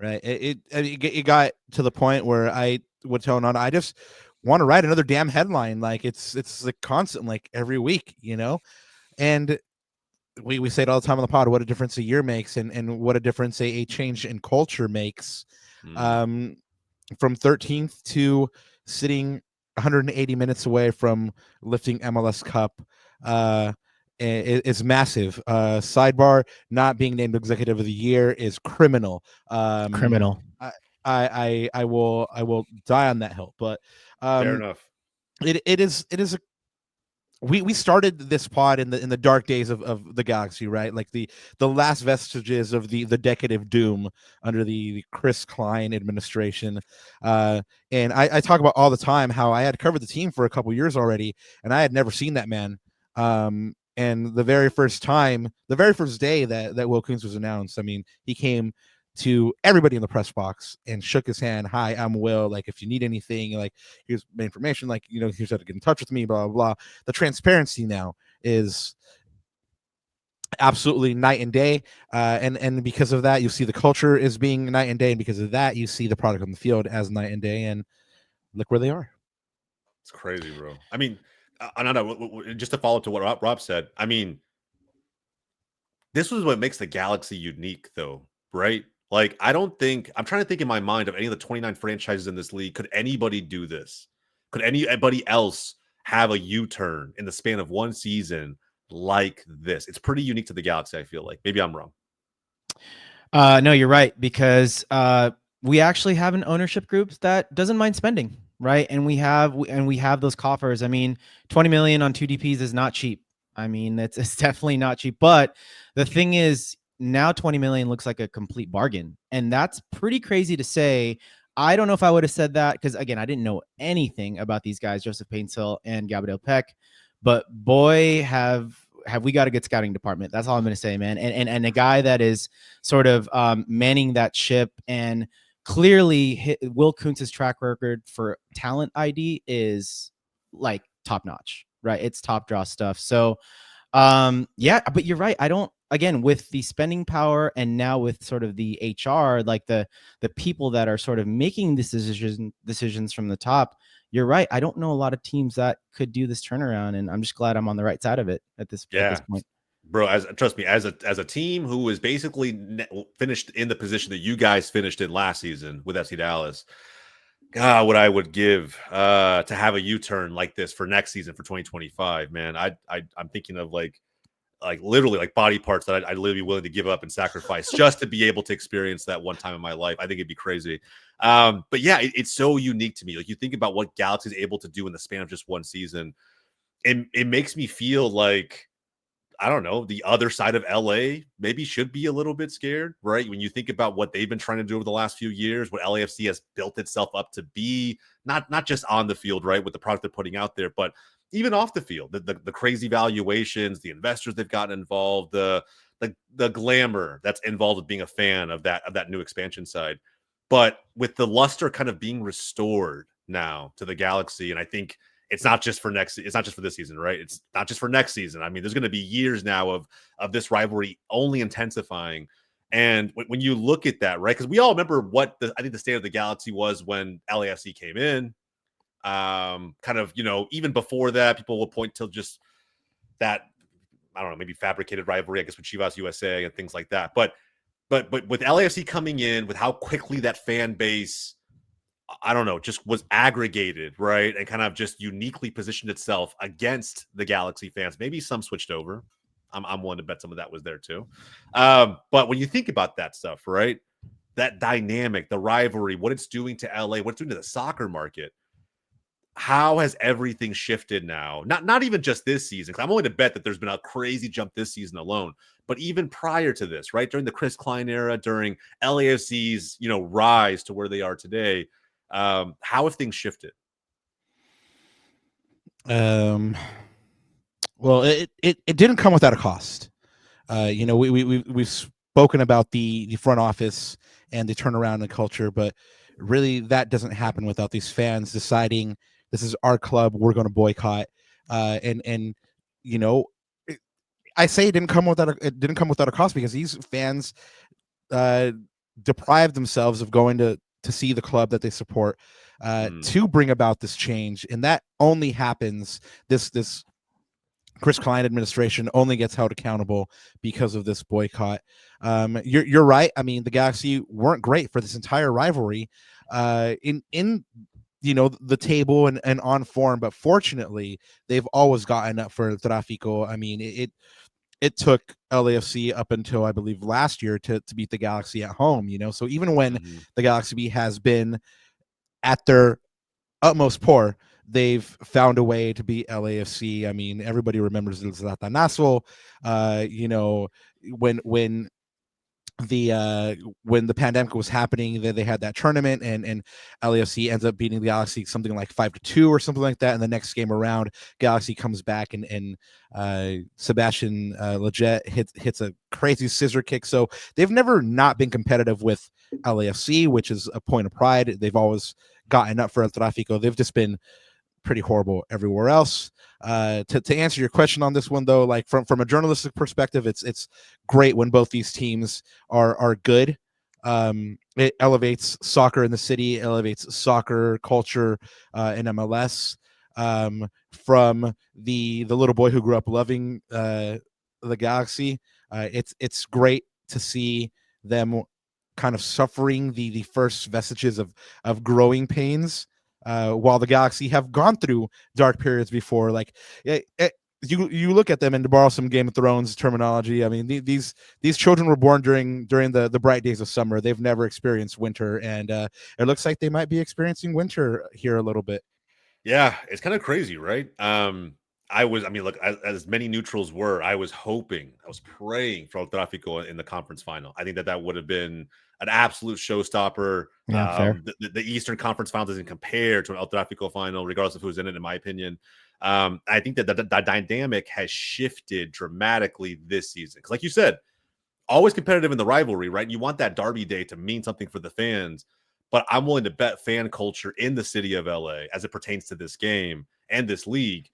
Right? It got to the point where I would tell Nana, I just want to write another damn headline. Like it's like constant, like every week, and we say it all the time on the pod, what a difference a year makes and what a difference a change in culture makes. From 13th to sitting 180 minutes away from lifting MLS Cup. is massive. Sidebar: not being named executive of the year is criminal. Criminal. I will die on that hill. But Fair enough. it is a we started this pod in the dark days of the galaxy, right? Like the last vestiges of the decade of doom under the Chris Klein administration. And I talk about all the time how I had covered the team for a couple years already, and I had never seen that man. And the very first day that Will Kuntz was announced, I mean, he came to everybody in the press box and shook his hand. Hi, I'm Will. Like, if you need anything, like, here's my information. Like, here's how to get in touch with me. Blah blah blah. The transparency now is absolutely night and day. And because of that, you see the culture is being night and day, and because of that, you see the product on the field as night and day. And look where they are. It's crazy, bro. I mean, I don't know. Just to follow up to what Rob said, I mean, this was what makes the Galaxy unique, though, right? Like, I'm trying to think in my mind of any of the 29 franchises in this league. Could anybody do this? Could anybody else have a U-turn in the span of one season like this? It's pretty unique to the Galaxy, I feel like. Maybe I'm wrong. No, you're right, because we actually have an ownership group that doesn't mind spending, right? And we have those coffers. I mean, 20 million on 2 DPs is not cheap. I mean, it's definitely not cheap. But the thing is, now 20 million looks like a complete bargain, and that's pretty crazy to say. I don't know if I would have said that, because again, I didn't know anything about these guys, Joseph Paintsill and Gabriel Peck. But boy, have we got a good scouting department. That's all I'm going to say, man. And a guy that is sort of manning that ship, and clearly Will Kuntz's track record for talent ID is like top notch, right? It's top draw stuff. So yeah, but you're right. I don't, again, with the spending power, and now with sort of the HR, like the people that are sort of making decisions from the top, you're right. I don't know a lot of teams that could do this turnaround, and I'm just glad I'm on the right side of it at this point. Bro, trust me, as a team who is basically finished in the position that you guys finished in last season with FC Dallas, God, what I would give to have a U-turn like this for next season, for 2025, man. I'm thinking of like literally like body parts that I'd literally be willing to give up and sacrifice just to be able to experience that one time in my life. I think it'd be crazy. But yeah, it's so unique to me. Like, you think about what Galaxy is able to do in the span of just one season, and it makes me feel like, I don't know, the other side of LA maybe should be a little bit scared, right? When you think about what they've been trying to do over the last few years, what LAFC has built itself up to be, not just on the field, right, with the product they're putting out there, but even off the field, the crazy valuations, the investors they've gotten involved, the glamour that's involved with being a fan of that new expansion side. But with the luster kind of being restored now to the Galaxy, and I think it's not just for this season, right? It's not just for next season. I mean, there's going to be years now of this rivalry only intensifying. And when you look at that, right? Because we all remember what I think the state of the Galaxy was when LAFC came in. Kind of, even before that, people will point to just that, I don't know, maybe fabricated rivalry, I guess, with Chivas USA and things like that. But with LAFC coming in, with how quickly that fan base, I don't know, just was aggregated, right? And kind of just uniquely positioned itself against the Galaxy fans. Maybe some switched over. I'm willing to bet some of that was there too. But when you think about that stuff, right? That dynamic, the rivalry, what it's doing to LA, what it's doing to the soccer market, how has everything shifted now? Not even just this season, because I'm willing to bet that there's been a crazy jump this season alone, but even prior to this, right? During the Chris Klein era, during LAFC's, rise to where they are today, how have things shifted? Well, it didn't come without a cost. We've spoken about the front office and the turnaround in culture, but really that doesn't happen without these fans deciding this is our club, we're going to boycott. I say it didn't come without a cost, because these fans deprive themselves of going to see the club that they support to bring about this change, and that only happens. This Chris Klein administration only gets held accountable because of this boycott. You're right. I mean, the Galaxy weren't great for this entire rivalry. In the table and on form, but fortunately they've always gotten up for Tráfico. I mean, it took LAFC up until I believe last year to beat the Galaxy at home. So even when the Galaxy has been at their utmost poor, they've found a way to beat LAFC. I mean, everybody remembers Zlatanazo. When the pandemic was happening, they had that tournament, and LAFC ends up beating the Galaxy something like 5-2 or something like that. And the next game around, Galaxy comes back and Sebastian Leggett hits a crazy scissor kick. So they've never not been competitive with LAFC, which is a point of pride. They've always gotten up for El Tráfico. They've just been pretty horrible everywhere else. To answer your question on this one, though, like from a journalistic perspective, it's great when both these teams are good. It elevates soccer in the city, elevates soccer culture in MLS. From the little boy who grew up loving the Galaxy, it's great to see them kind of suffering the first vestiges of growing pains, while the Galaxy have gone through dark periods before. Like you look at them, and to borrow some Game of Thrones terminology, I mean, these children were born during the bright days of summer. They've never experienced winter, and it looks like they might be experiencing winter here a little bit. Yeah, it's kind of crazy, right? I mean, look, as many neutrals were, I was praying for El Tráfico in the conference final. I think that would have been an absolute showstopper. Yeah, fair. The Eastern Conference final doesn't compare to an El Tráfico final, regardless of who's in it, in my opinion. I think that the dynamic has shifted dramatically this season. Because like you said, always competitive in the rivalry, right? You want that derby day to mean something for the fans. But I'm willing to bet fan culture in the city of LA, as it pertains to this game and this league,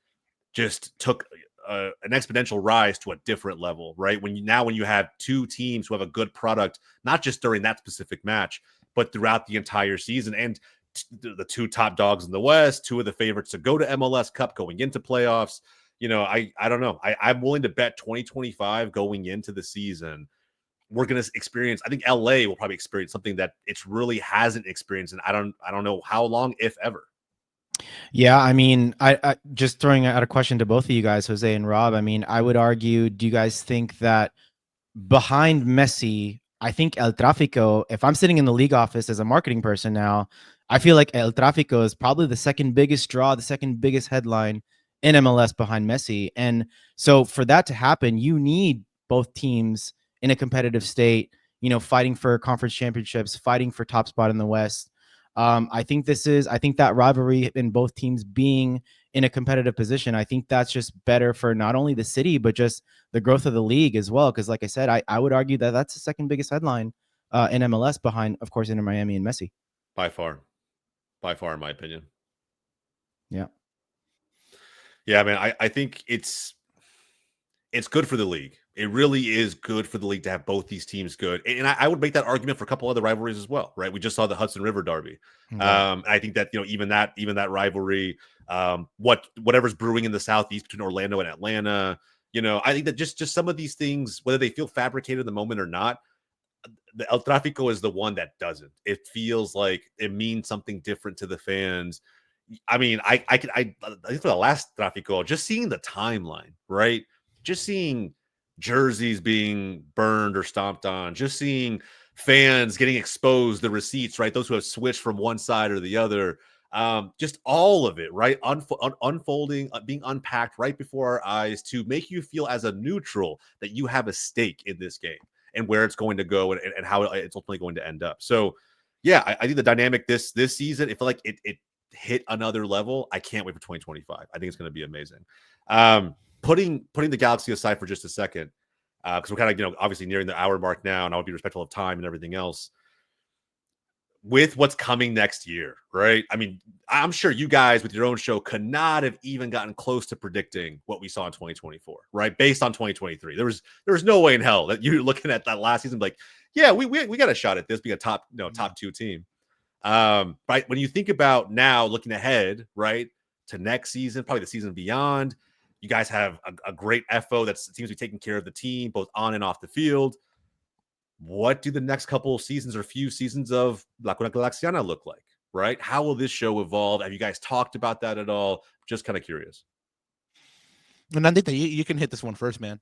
just took an exponential rise to a different level, right? When you have two teams who have a good product, not just during that specific match, but throughout the entire season, and the two top dogs in the West, two of the favorites to go to MLS Cup going into playoffs. I don't know. I'm willing to bet 2025 going into the season, we're going to experience, I think LA will probably experience something that it really hasn't experienced. And I don't know how long, if ever. Yeah, I mean, I just throwing out a question to both of you guys, Jose and Rob. I mean, I would argue, do you guys think that behind Messi, I think El Tráfico, if I'm sitting in the league office as a marketing person now, I feel like El Tráfico is probably the second biggest draw, the second biggest headline in MLS behind Messi. And so for that to happen, you need both teams in a competitive state, fighting for conference championships, fighting for top spot in the West. I think that rivalry in both teams being in a competitive position, I think that's just better for not only the city, but just the growth of the league as well. Because like I said, I would argue that that's the second biggest headline in MLS behind, of course, Inter Miami and Messi. By far, in my opinion. Yeah. Yeah, man, I think it's good for the league. It really is good for the league to have both these teams good. And I would make that argument for a couple other rivalries as well, right? We just saw the Hudson River Derby. Right. I think that, even that rivalry, whatever's brewing in the Southeast between Orlando and Atlanta, I think that just some of these things, whether they feel fabricated in the moment or not, the El Tráfico is the one that doesn't. It feels like it means something different to the fans. I mean, I think for the last Tráfico, just seeing the timeline, right? Just seeing jerseys being burned or stomped on, just seeing fans getting exposed, the receipts, right? Those who have switched from one side or the other, just all of it, right? Unfolding, being unpacked right before our eyes to make you feel as a neutral that you have a stake in this game and where it's going to go and how it's ultimately going to end up. So, yeah, I think the dynamic this season, it felt like it hit another level. I can't wait for 2025. I think it's going to be amazing. Putting the Galaxy aside for just a second, because we're kind of, obviously nearing the hour mark now, and I would be respectful of time and everything else. With what's coming next year, right? I mean, I'm sure you guys with your own show could not have even gotten close to predicting what we saw in 2024, right? Based on 2023. There was no way in hell that you're looking at that last season like, yeah, we got a shot at this being a top two team. Right? When you think about now looking ahead, right, to next season, probably the season beyond, you guys have a great FO that seems to be taking care of the team, both on and off the field. What do the next couple of seasons or few seasons of Cuna Galaxiana look like? right? How will this show evolve? Have you guys talked about that at all? Just kind of curious. And I think that you can hit this one first, man.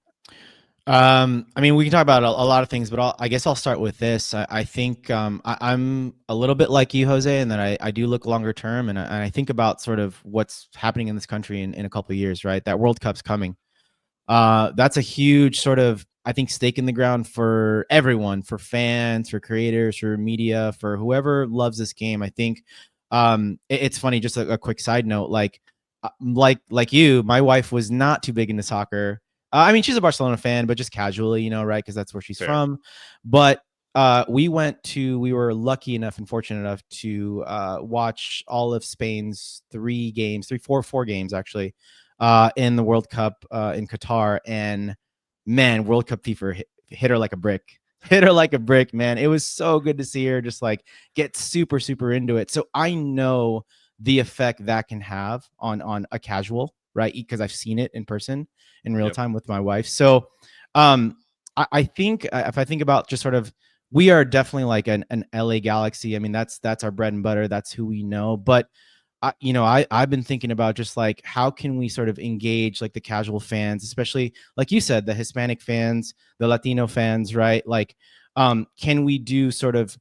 I mean, we can talk about a lot of things, but I guess I'll start with this. I think I'm a little bit like you, Jose, and that I do look longer term, and I think about sort of what's happening in this country in a couple of years, right? That World Cup's coming. That's a huge sort of, I think, stake in the ground for everyone, for fans, for creators, for media, for whoever loves this game. I think it's funny, just a quick side note, like you, my wife was not too big into soccer. I mean, she's a Barcelona fan, but just casually, you know, right? Because that's where she's Fair. from. But we were lucky enough and fortunate enough to watch all of Spain's four games actually, in the World Cup in Qatar. And man, World Cup fever hit her like a brick. Hit her like a brick, man. It was so good to see her just like get super, super into it. So I know the effect that can have on a casual, right? Because I've seen it in person in real time with my wife. So I think if I think about just sort of, we are definitely like an LA Galaxy. I mean, that's our bread and butter. That's who we know. But I've been thinking about just like, how can we sort of engage like the casual fans, especially like you said, the Hispanic fans, the Latino fans, right? Like, can we do sort of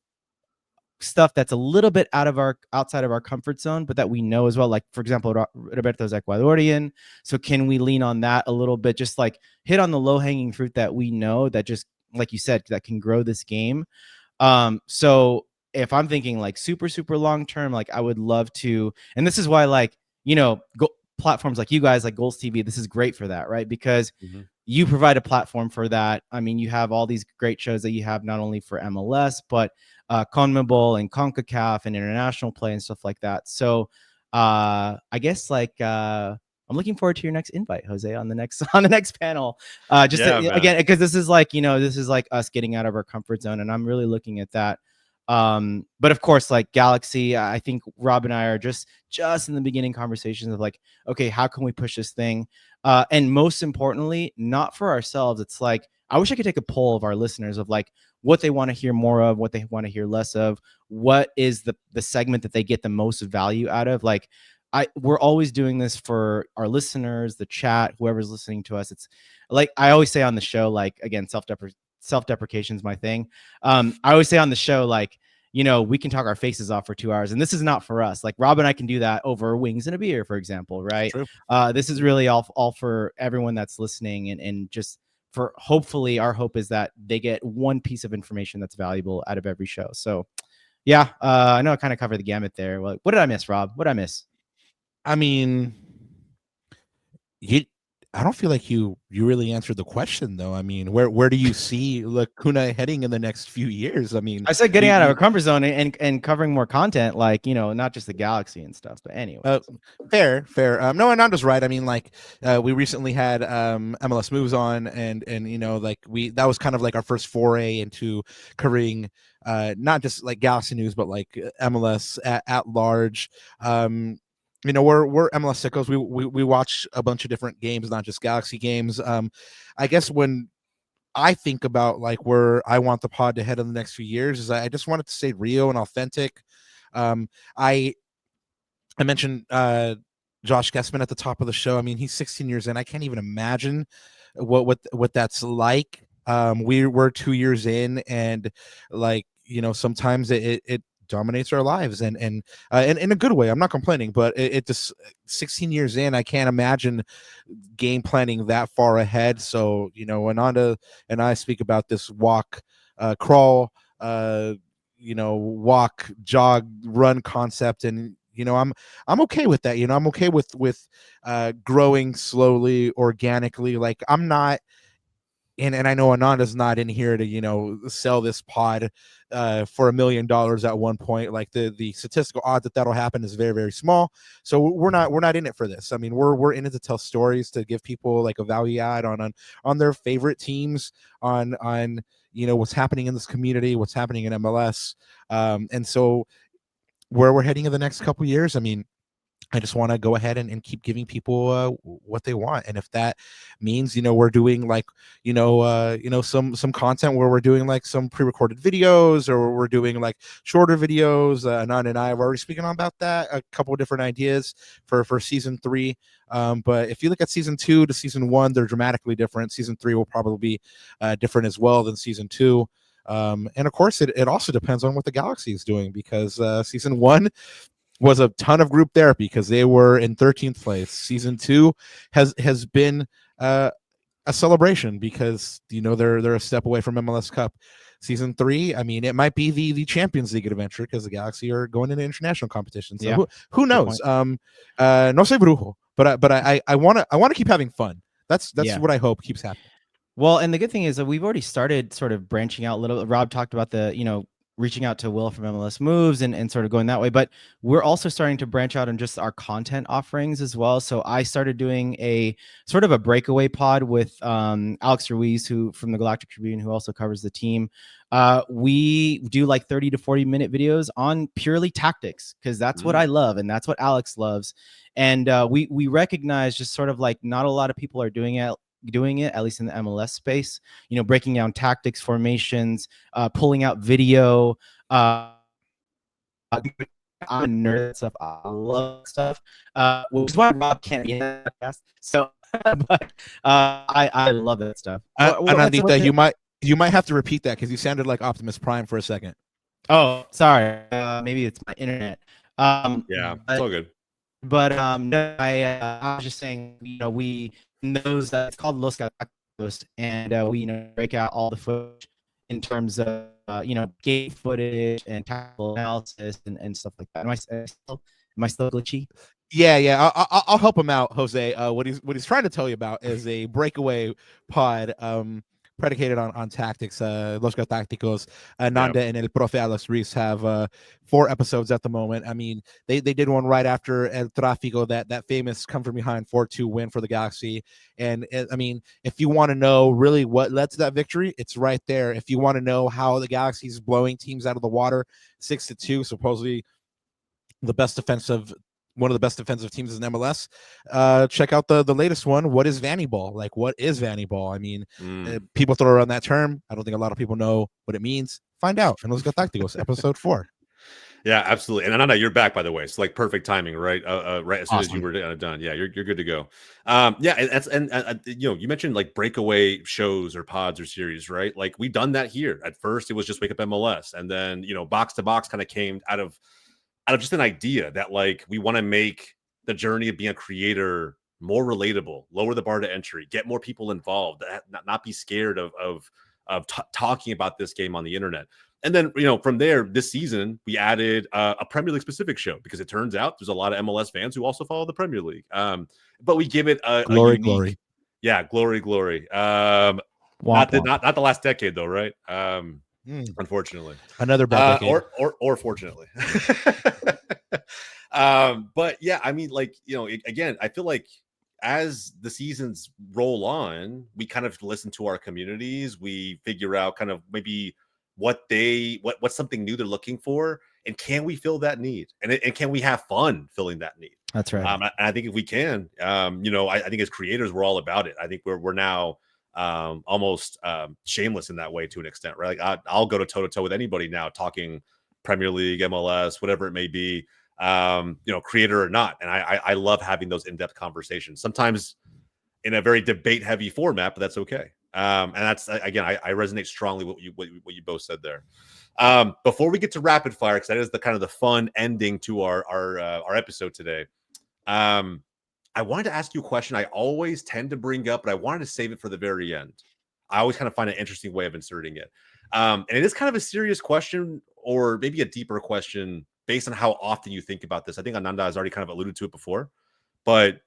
stuff that's a little bit outside of our comfort zone, but that we know as well? Like, for example, Roberto's Ecuadorian. So can we lean on that a little bit? Just like hit on the low hanging fruit that we know, that just, like you said, that can grow this game. So if I'm thinking like super, super long term, like I would love to, and this is why, like, platforms like you guys, like GOLZtv, this is great for that, right? Because you provide a platform for that. I mean, you have all these great shows that you have not only for MLS, but CONMEBOL and CONCACAF and international play and stuff like that. So I guess like I'm looking forward to your next invite, Jose, on the next panel. Again, because this is like us getting out of our comfort zone, and I'm really looking at that. But of course, like Galaxy, I think Rob and I are just in the beginning conversations of like, okay, how can we push this thing? And most importantly, not for ourselves. It's like, I wish I could take a poll of our listeners of like what they want to hear more of, what they want to hear less of, what is the segment that they get the most value out of. Like, we're always doing this for our listeners, the chat, whoever's listening to us. It's like I always say on the show, like, again, self-deprecation is my thing. I always say on the show, like, we can talk our faces off for 2 hours, and this is not for us. Like, Rob and I can do that over wings and a beer, for example, right? This is really all for everyone that's listening, and just for, hopefully, our hope is that they get one piece of information that's valuable out of every show. So yeah, I know I kind of covered the gamut there. What did I miss, Rob? What did I miss? I mean, I don't feel like you really answered the question, though. I mean, where do you see Kuna heading in the next few years? I mean, I said getting out of our comfort zone and covering more content, like, not just the Galaxy and stuff. But anyway, fair. No, and I'm just right. I mean, like, we recently had MLS Moves on, and like that was kind of like our first foray into covering not just like Galaxy news, but like MLS at large. We're MLS sickos. We watch a bunch of different games, not just Galaxy games. I guess when I think about like where I want the pod to head in the next few years, is I just want it to stay real and authentic. I mentioned Josh Guessman at the top of the show. I mean, he's 16 years in. I can't even imagine what that's like. We're 2 years in, and like, sometimes it dominates our lives, and in a good way. I'm not complaining, but it just, 16 years in, I can't imagine game planning that far ahead. So, Ananda and I speak about this walk, crawl, walk, jog, run concept, and I'm okay with that. I'm okay with growing slowly, organically. Like, I'm not, and I know Ananda's not in here to sell this pod for $1 million at one point. Like, the statistical odds that'll happen is very, very small. So we're not in it for this. I mean, we're in it to tell stories, to give people like a value add on their favorite teams, on what's happening in this community, what's happening in MLS, and so where we're heading in the next couple years. I mean, I just want to go ahead and keep giving people what they want. And if that means, we're doing like, some content where we're doing like some pre-recorded videos, or we're doing like shorter videos. Anand and I have already speaking about that, a couple of different ideas for season 3. But if you look at season 2 to season 1, they're dramatically different. Season 3 will probably be different as well than season 2. And of course, it also depends on what the Galaxy is doing, because season 1 was a ton of group therapy because they were in 13th place. Season 2 has been a celebration because they're a step away from MLS Cup. Season 3, I mean, it might be the Champions League adventure because the Galaxy are going into international competition. So Yeah. who knows? No sé brujo, but I want to keep having fun. That's Yeah. what I hope keeps happening. Well, and the good thing is that we've already started sort of branching out a little. Rob talked about the reaching out to Will from MLS Moves and sort of going that way, but we're also starting to branch out in just our content offerings as well. So I started doing a sort of a breakaway pod with Alex Ruiz, who from the Galactic Tribune, who also covers the team. We do like 30 to 40-minute videos on purely tactics, because that's what I love and that's what Alex loves. And we recognize just sort of like not a lot of people are doing it, at least in the MLS space, breaking down tactics, formations, pulling out video. I'm a nerd at stuff. I love stuff, which is why Rob can't be in that podcast. So, but I love that stuff. Anandita, you might have to repeat that because you sounded like Optimus Prime for a second. Oh, sorry. Maybe it's my internet. Yeah, it's all good. But no, I was just saying, we knows that it's called Los Galacticos, and we break out all the footage in terms of game footage and tactical analysis and stuff like that. Am I still glitchy? Yeah. I'll help him out, Jose. What he's trying to tell you about is a breakaway pod predicated on tactics. Los Galacticos, Nanda and El Profe Alex Ruiz have 4 episodes at the moment. I mean, they did one right after El Tráfico, that famous come from behind 4-2 win for the Galaxy. And I mean, if you want to know really what led to that victory, it's right there. If you want to know how the Galaxy's blowing teams out of the water 6-2, supposedly one of the best defensive teams in MLS. Check out the latest one. What is Vanny Ball? Like, what is Vanny Ball? I mean, people throw around that term. I don't think a lot of people know what it means. Find out. And let's go Tacticos, episode 4. Yeah, absolutely. And Ananda, you're back, by the way. It's like perfect timing, right? Right as soon as you were done. Yeah, you're good to go. Yeah, and you mentioned like breakaway shows or pods or series, right? Like we've done that here. At first, it was just Wake Up MLS, and then Box to Box kind of came out of just an idea that like we want to make the journey of being a creator more relatable, lower the bar to entry, get more people involved, not be scared of talking about this game on the internet. And then, from there, this season, we added a Premier League specific show because it turns out there's a lot of MLS fans who also follow the Premier League. But we give it a unique, yeah, glory. Not the last decade though, right? Unfortunately, another bad decade. Or fortunately. But yeah, I mean, like, again, I feel like as the seasons roll on, we kind of listen to our communities. We figure out kind of maybe what's something new they're looking for, and can we fill that need, and can we have fun filling that need? That's right. And I think if we can, I think as creators, we're all about it. I think we're now almost shameless in that way to an extent, right? Like I'll go toe to toe with anybody now talking Premier League, MLS, whatever it may be, creator or not. And I love having those in-depth conversations, sometimes in a very debate heavy format, but that's okay. And that's, again, I resonate strongly with what you both said there. Before we get to rapid fire, because that is the kind of the fun ending to our episode today. I wanted to ask you a question I always tend to bring up, but I wanted to save it for the very end. I always kind of find an interesting way of inserting it. And it is kind of a serious question, or maybe a deeper question based on how often you think about this. I think Ananda has already kind of alluded to it before, but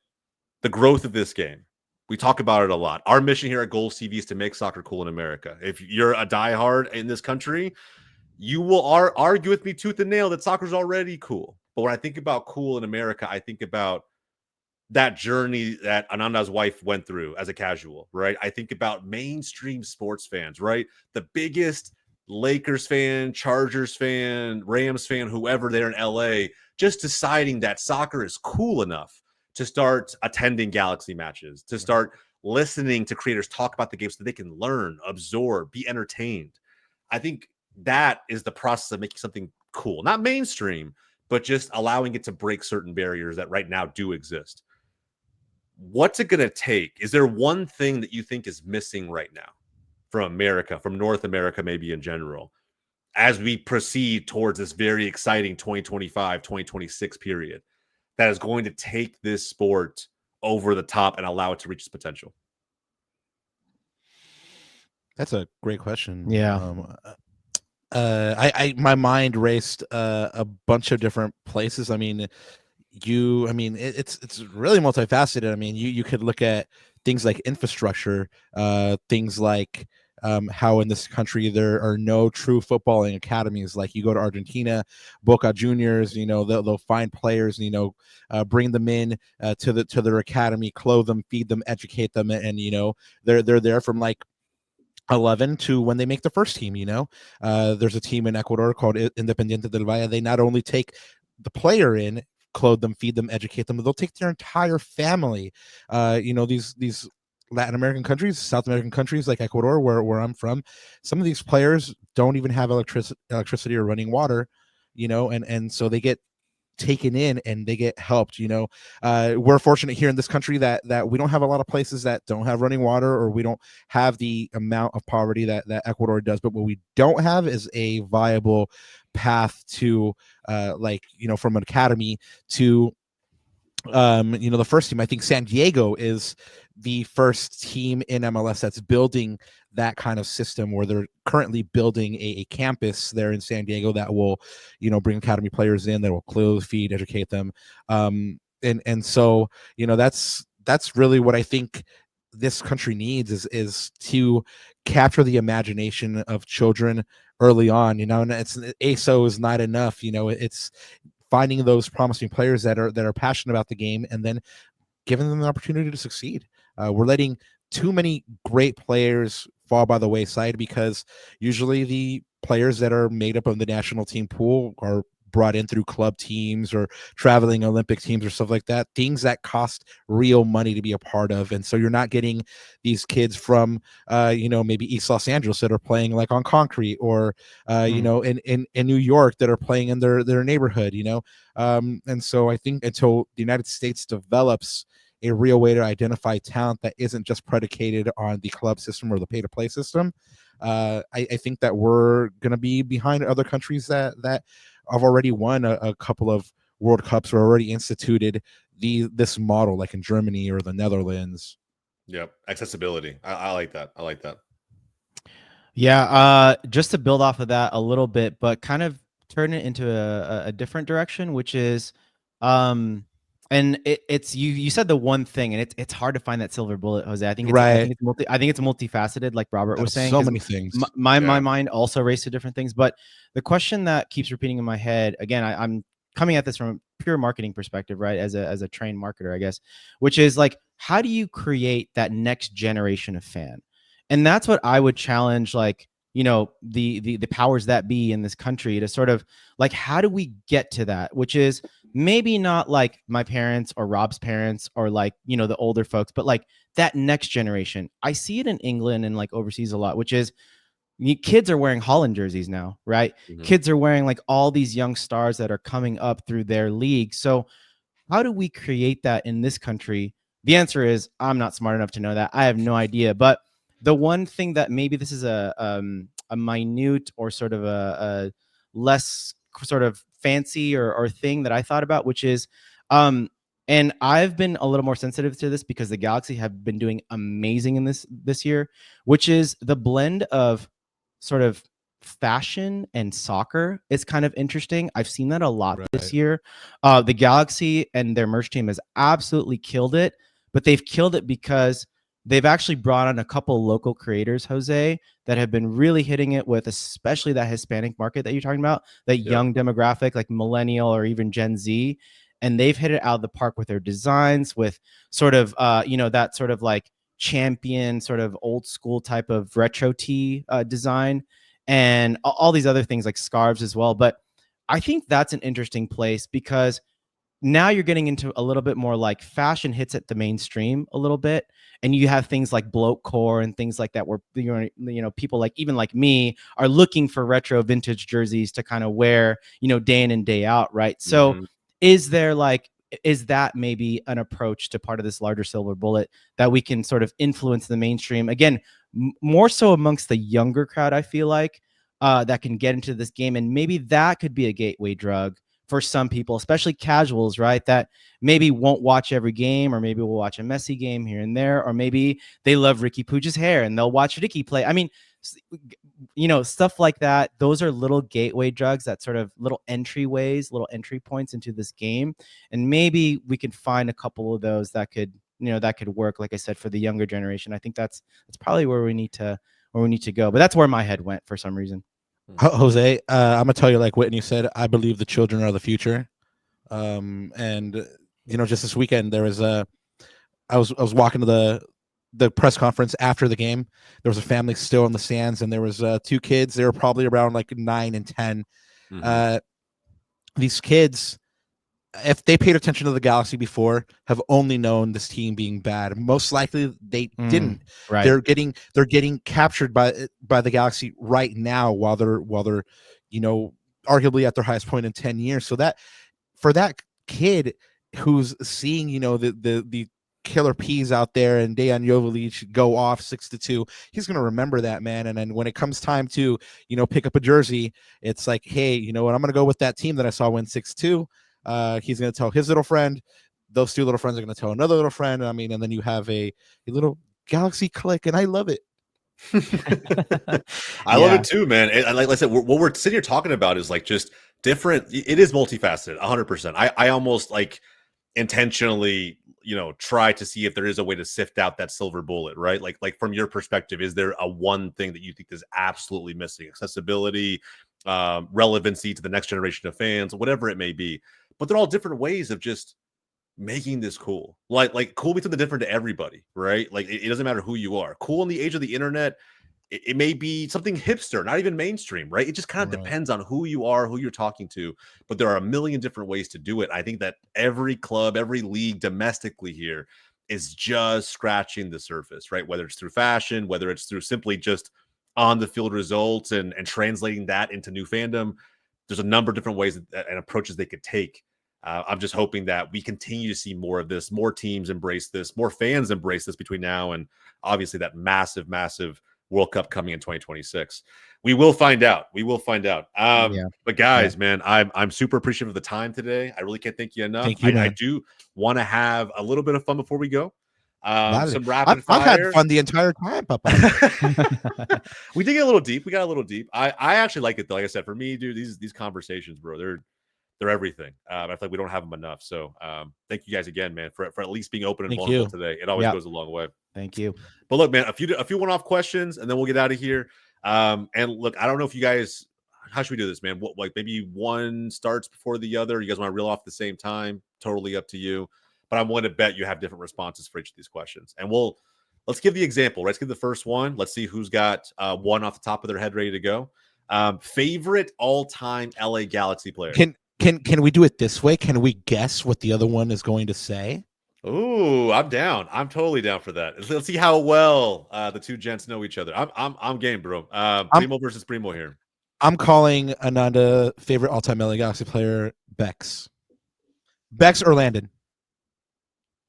the growth of this game, we talk about it a lot. Our mission here at GOLZtv is to make soccer cool in America. If you're a diehard in this country, you will argue with me tooth and nail that soccer's already cool. But when I think about cool in America, I think about that journey that Ananda's wife went through as a casual, right? I think about mainstream sports fans, right? The biggest Lakers fan, Chargers fan, Rams fan, whoever there in LA, just deciding that soccer is cool enough to start attending Galaxy matches, to start listening to creators talk about the game so they can learn, absorb, be entertained. I think that is the process of making something cool, not mainstream, but just allowing it to break certain barriers that right now do exist. What's it going to take? Is there one thing that you think is missing right now from America, from North America, maybe in general, as we proceed towards this very exciting 2025, 2026 period that is going to take this sport over the top and allow it to reach its potential? That's a great question. Yeah. My mind raced a bunch of different places. I mean, it's really multifaceted. I mean, you could look at things like infrastructure, things like how in this country there are no true footballing academies. Like you go to Argentina, Boca Juniors, they'll find players, bring them in to their academy, clothe them, feed them, educate them, and they're there from like 11 to when they make the first team. There's a team in Ecuador called Independiente del Valle. They not only take the player in, clothe them, feed them, educate them, but they'll take their entire family. These Latin American countries, South American countries like Ecuador, where I'm from, some of these players don't even have electricity or running water, and so they get taken in and they get helped. We're fortunate here in this country that we don't have a lot of places that don't have running water, or we don't have the amount of poverty that Ecuador does. But what we don't have is a viable path to from an academy to the first team. I think San Diego is the first team in MLS that's building that kind of system, where they're currently building a campus there in San Diego that will, bring academy players in, that will clothe, feed, educate them. And so, that's really what I think this country needs is to capture the imagination of children early on, and it's ASO is not enough. It's finding those promising players that are passionate about the game and then giving them the opportunity to succeed. We're letting too many great players fall by the wayside because usually the players that are made up of the national team pool are brought in through club teams or traveling Olympic teams or stuff like that, things that cost real money to be a part of. And so you're not getting these kids from maybe East Los Angeles that are playing like on concrete, or in New York that are playing in their neighborhood. And so I think until the United States develops a real way to identify talent that isn't just predicated on the club system or the pay to play system, I think that we're going to be behind other countries that have already won a couple of World Cups or already instituted this model, like in Germany or the Netherlands. Yep. Accessibility. I like that. I like that. Yeah. Just to build off of that a little bit, but kind of turn it into a different direction, which is, and it's you said the one thing, and it's hard to find that silver bullet, Jose. I think it's multifaceted, like Robert was saying. So many things. My mind also raced to different things, but the question that keeps repeating in my head again, I'm coming at this from a pure marketing perspective, right? As a trained marketer, I guess, which is like, how do you create that next generation of fan? And that's what I would challenge, like, the powers that be in this country to sort of like, how do we get to that? Which is maybe not like my parents or Rob's parents or like, the older folks, but like that next generation. I see it in England and like overseas a lot, which is kids are wearing Holland jerseys now, right? Mhm. Kids are wearing like all these young stars that are coming up through their league. So how do we create that in this country? The answer is I'm not smart enough to know that. I have no idea. But the one thing that maybe this is a minute or sort of a less sort of fancy or thing that I thought about, which is, and I've been a little more sensitive to this because the Galaxy have been doing amazing in this year, which is the blend of sort of fashion and soccer is kind of interesting. I've seen that a lot this year. The Galaxy and their merch team has absolutely killed it, but they've killed it because they've actually brought on a couple local creators, Jose, that have been really hitting it with, especially that Hispanic market that you're talking about, that young demographic, like millennial or even Gen Z. And they've hit it out of the park with their designs, with sort of, that sort of like champion, sort of old school type of retro tee design. and all these other things like scarves as well. But I think that's an interesting place because now you're getting into a little bit more like fashion hits at the mainstream a little bit, and you have things like bloat core and things like that where people like even like me are looking for retro vintage jerseys to kind of wear day in and day out, right? So is that maybe an approach to part of this larger silver bullet that we can sort of influence the mainstream again, more so amongst the younger crowd, I feel like, that can get into this game, and maybe that could be a gateway drug for some people, especially casuals, right? That maybe won't watch every game, or maybe will watch a Messi game here and there, or maybe they love Ricky Puig's hair and they'll watch Ricky play. I mean, stuff like that. Those are little gateway drugs, that sort of little entryways, little entry points into this game. And maybe we could find a couple of those that could work, like I said, for the younger generation. I think that's probably where we need to go. But that's where my head went for some reason. Jose, I'm gonna tell you, like Whitney said, I believe the children are the future. And just this weekend there was I was walking to the press conference after the game. There was a family still in the stands, and there was 2 kids. They were probably around like 9 and 10. These kids, if they paid attention to the Galaxy before, have only known this team being bad. Most likely they didn't. Right. They're getting captured by the Galaxy right now while they're arguably at their highest point in 10 years. So that for that kid who's seeing the killer P's out there and Dejan Joveljic go off 6-2, he's going to remember that, man. And then when it comes time to pick up a jersey, it's like, hey, you know what, I'm going to go with that team that I saw win 6-2. He's going to tell his little friend. Those 2 little friends are going to tell another little friend. I mean, and then you have a little Galaxy clique, and I love it. I love it too, man. And like I said, what we're sitting here talking about is like just different. It is multifaceted, 100%. I almost like intentionally, try to see if there is a way to sift out that silver bullet, right? Like from your perspective, is there a one thing that you think is absolutely missing? Accessibility, relevancy to the next generation of fans, whatever it may be. But they're all different ways of just making this cool. Like cool means something different to everybody, right? Like it doesn't matter who you are. Cool in the age of the internet, it may be something hipster, not even mainstream, right? It just kind of depends on who you are, who you're talking to. But there are a million different ways to do it. I think that every club, every league domestically here is just scratching the surface, right? Whether it's through fashion, whether it's through simply just on the field results and translating that into new fandom. There's a number of different ways and approaches they could take. I'm just hoping that we continue to see more of this, more teams embrace this, more fans embrace this between now and obviously that massive World Cup coming in 2026. We will find out. But guys, man, I'm super appreciative of the time today. I really can't thank you enough. Thank you, I do want to have a little bit of fun before we go. Some rapid I've fire. had fun the entire time, Papa. We did get a little deep. We got a little deep. I actually like it though. Like I said, for me, dude, these conversations, bro, they're everything. I feel like we don't have them enough. So thank you guys again, man, for at least being open and vulnerable today. It always goes a long way. Thank you. But look, man, a few one-off questions, and then we'll get out of here. And look, I don't know if you guys, how should we do this, man? What, like maybe one starts before the other? You guys want to reel off at the same time? Totally up to you. But I'm willing to bet you have different responses for each of these questions. And let's give the example, right? Let's give the first one. Let's see who's got one off the top of their head ready to go. Favorite all-time LA Galaxy player. Can we do it this way? Can we guess what the other one is going to say? Ooh, I'm down. I'm totally down for that. Let's see how well the two gents know each other. I'm game, bro. Primo versus Primo here. I'm calling Ananda favorite all-time LA Galaxy player Bex. Bex or Landon?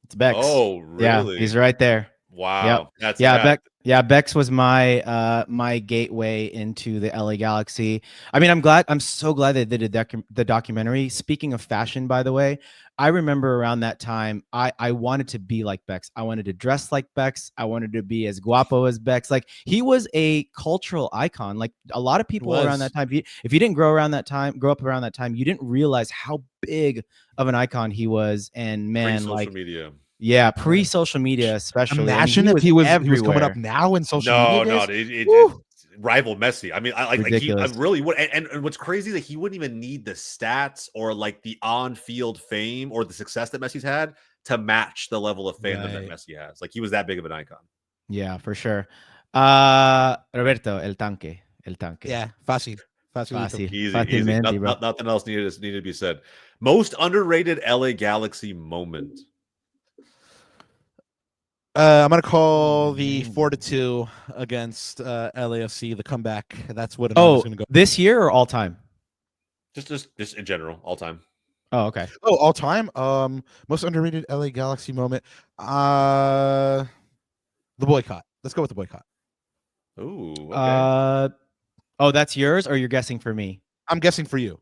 It's Bex. Oh, really? Yeah, he's right there. Wow. Yep. Bex was my my gateway into the LA Galaxy. I mean, I'm so glad they did the documentary. Speaking of fashion, by the way, I remember around that time, I wanted to be like Bex. I wanted to dress like Bex. I wanted to be as guapo as Bex. Like, he was a cultural icon. Like, a lot of people around that time, if you didn't grow up around that time, you didn't realize how big of an icon he was. And man, social media. Yeah, pre-social media, especially. Imagine if he was coming up now in social media. No, it rivaled Messi. I mean, he really would. And what's crazy is that he wouldn't even need the stats or like the on-field fame or the success that Messi's had to match the level of fandom that Messi has. Like, he was that big of an icon. Yeah, for sure. Roberto, El El tanque. Yeah, fácil. Facilito. Easy. Fácilmente, bro. Nothing else needed to be said. Most underrated LA Galaxy moment. I'm gonna call the 4-2 against LAFC the comeback. That's what I'm Oh, gonna go. this year or all time? Just in general, all time. Oh, okay. Oh, all time. Most underrated LA Galaxy moment. The boycott. Let's go with the boycott. Ooh, okay. Oh, that's yours, or you're guessing for me? I'm guessing for you.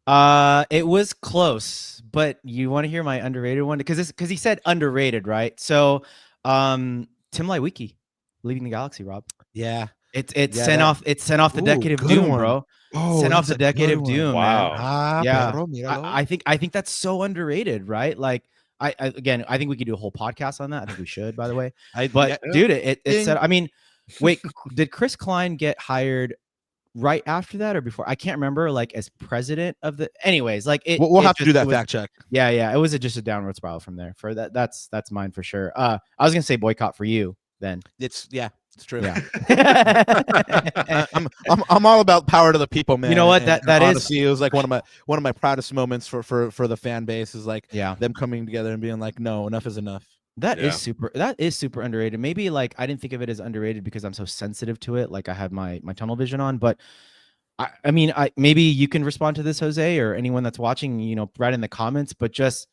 It was close, but you want to hear my underrated one because he said underrated, right? So, Tim Lywicki leaving the Galaxy, Rob. Yeah. It Yeah, sent that- off the Ooh, decade of good doom, one. bro. Oh, Sent off that's the a decade good of one. doom, man. Wow. Ah, Yeah. perro, míralo. I think that's so underrated, right? Like I think we could do a whole podcast on that. I think we should, by the way. But dude, it said. I mean, wait, did Chris Klein get hired right after that or before? I can't remember. Like as president of the. Anyways, like it. We'll it have to just- do that it was- fact check. Yeah, it was just a downward spiral from there. For that, that's mine for sure. I was gonna say boycott for you then. It's true. Yeah. I'm all about power to the people, man. You know what? And That is- honestly, it was like one of my proudest moments for the fan base is like Yeah. them coming together and being like, no, enough is enough. That Yeah. is super underrated. Maybe like I didn't think of it as underrated because I'm so sensitive to it. Like I have my tunnel vision on, but I mean, maybe you can respond to this, Jose, or anyone that's watching, you know, write in the comments, but just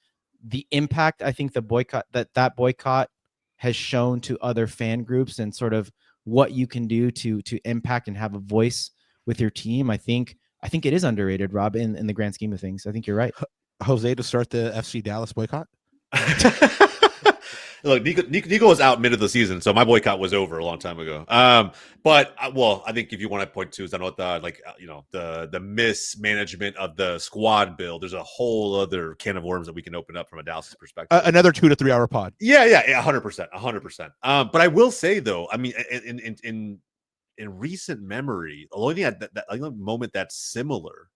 the impact I think the boycott that boycott has shown to other fan groups and sort of what you can do to impact and have a voice with your team. I think it is underrated, Rob, in the grand scheme of things. I think you're right. Jose to start the FC Dallas boycott. Look, Nico was out mid of the season, so my boycott was over a long time ago. But I think if you want to point to is I know the mismanagement of the squad build. There's a whole other can of worms that we can open up from a Dallas perspective. Another 2 to 3 hour pod. Yeah, 100%. But I will say though, I mean, in recent memory, the only thing that moment that's similar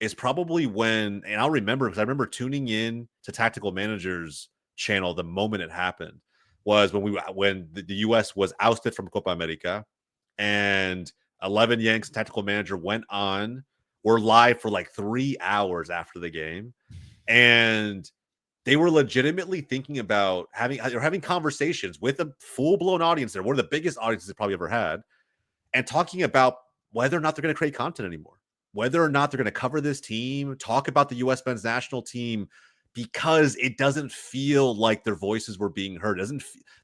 is probably when, and I'll remember because I remember tuning in to Tactical Manager's channel the moment it happened was when the US was ousted from Copa America and 11 Yanks Tactical Manager went on. We're live for like 3 hours after the game, and they were legitimately thinking about having conversations with a full-blown audience there, one of the biggest audiences they've probably ever had, and talking about whether or not they're going to create content anymore, whether or not they're going to cover this team, talk about the U.S. men's national team, because it doesn't feel like their voices were being heard.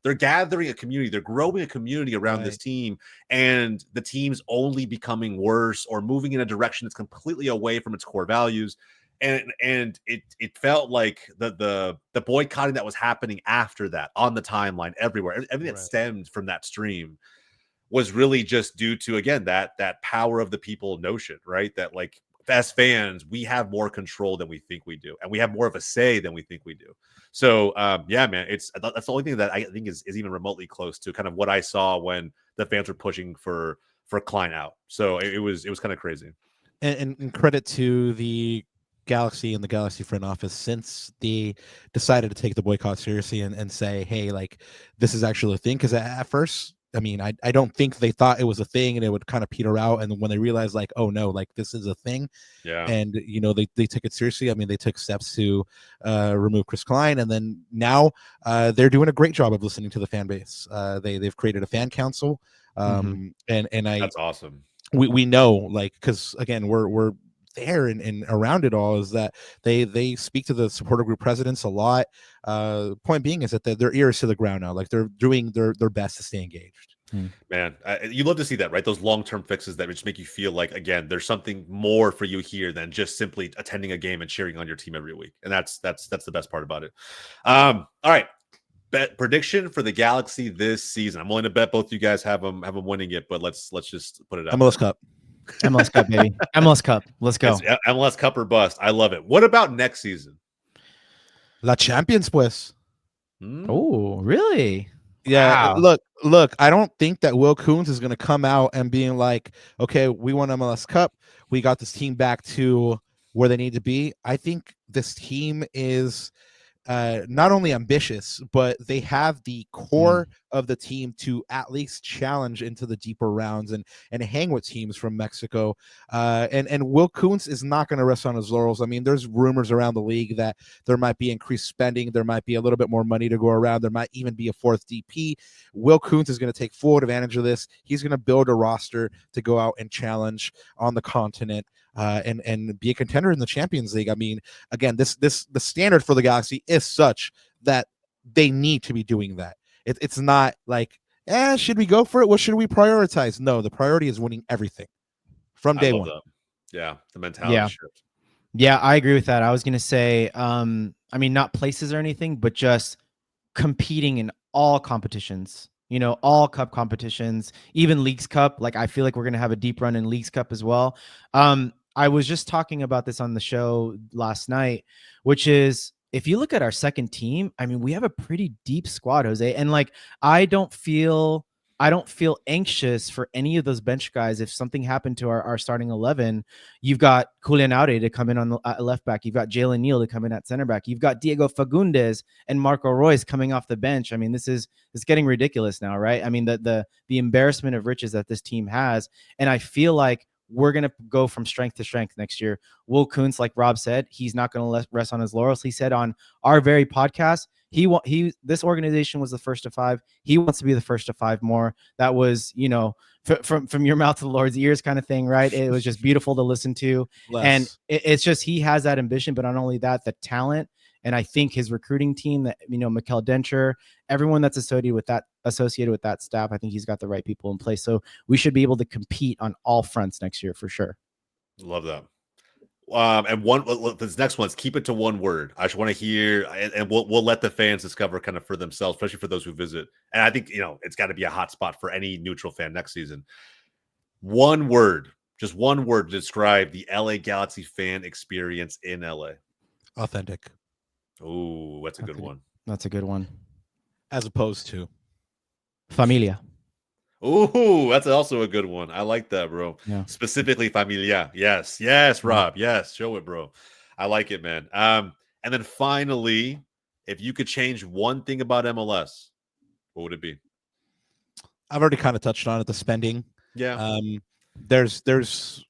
They're gathering a community, they're growing a community around this team, and the team's only becoming worse or moving in a direction that's completely away from its core values. And it felt like the boycotting that was happening after that on the timeline everywhere, everything that stemmed from that stream was really just due to, again, that power of the people notion, right? That like as fans, we have more control than we think we do, and we have more of a say than we think we do. So yeah, man, that's the only thing that I think is even remotely close to kind of what I saw when the fans were pushing for Klein out. So it was kind of crazy. And credit to the Galaxy and the Galaxy front office since they decided to take the boycott seriously and say, hey, like this is actually a thing. Because at first, I mean, I don't think they thought it was a thing and it would kind of peter out. And when they realized like, oh no, like this is a thing. Yeah. And, you know, they took it seriously. I mean, they took steps to remove Chris Klein. And then now they're doing a great job of listening to the fan base. They've created a fan council. And That's awesome. We know, like, because again, we're there and around it all is that they speak to the supporter group presidents a lot. Point being is that their ears to the ground now, like they're doing their best to stay engaged. Man, you love to see that, right? Those long-term fixes that just make you feel like, again, there's something more for you here than just simply attending a game and cheering on your team every week. And that's the best part about it. All right. Bet prediction for the Galaxy this season. I'm willing to bet both you guys have them winning it, but let's just put it out. MLS Cup. MLS Cup, baby. MLS Cup. Let's go. It's MLS Cup or bust. I love it. What about next season? La Champions, pues. Oh, really? Yeah. Wow. Look. I don't think that Will Coons is going to come out and being like, okay, we won MLS Cup. We got this team back to where they need to be. I think this team is not only ambitious, but they have the core of the team to at least challenge into the deeper rounds and hang with teams from Mexico. And Will Kuntz is not going to rest on his laurels. I mean, there's rumors around the league that there might be increased spending, there might be a little bit more money to go around, there might even be a fourth DP. Will Kuntz is going to take full advantage of this. He's going to build a roster to go out and challenge on the continent. And be a contender in the Champions League. I mean, again, the standard for the Galaxy is such that they need to be doing that. It's not like, should we go for it? What should we prioritize? No, the priority is winning everything from day one. That. Yeah, the mentality shift. Yeah, I agree with that. I was gonna say, I mean, not places or anything, but just competing in all competitions. You know, all cup competitions, even Leagues Cup. Like, I feel like we're gonna have a deep run in Leagues Cup as well. I was just talking about this on the show last night, which is, if you look at our second team, I mean, we have a pretty deep squad, Jose. And like, I don't feel anxious for any of those bench guys. If something happened to our starting 11, you've got Julian Aure to come in on the left back. You've got Jalen Neal to come in at center back. You've got Diego Fagundes and Marco Royce coming off the bench. I mean, it's getting ridiculous now, right? I mean, the embarrassment of riches that this team has. And I feel like we're going to go from strength to strength next year. Will Kuntz, like Rob said, he's not going to rest on his laurels. He said on our very podcast, this organization was the first to 5. He wants to be the first to 5 more. That was, you know, from your mouth to the Lord's ears kind of thing, right? It was just beautiful to listen to. And it's just, he has that ambition, but not only that, the talent. And I think his recruiting team, that, you know, Mikel Dencher, everyone that's associated with that staff, I think he's got the right people in place. So we should be able to compete on all fronts next year for sure. Love that. And this next one's keep it to one word. I just want to hear, and we'll let the fans discover kind of for themselves, especially for those who visit. And I think, you know, it's got to be a hot spot for any neutral fan next season. One word, just one word to describe the LA Galaxy fan experience in LA. Authentic. Oh, that's a good one. That's a good one. As opposed to familia. Oh, that's also a good one. I like that, bro. Yeah. Specifically familia. Yes, Rob. Yes, show it, bro. I like it, man. And then finally, if you could change one thing about MLS, what would it be? I've already kind of touched on it, the spending. Yeah. There's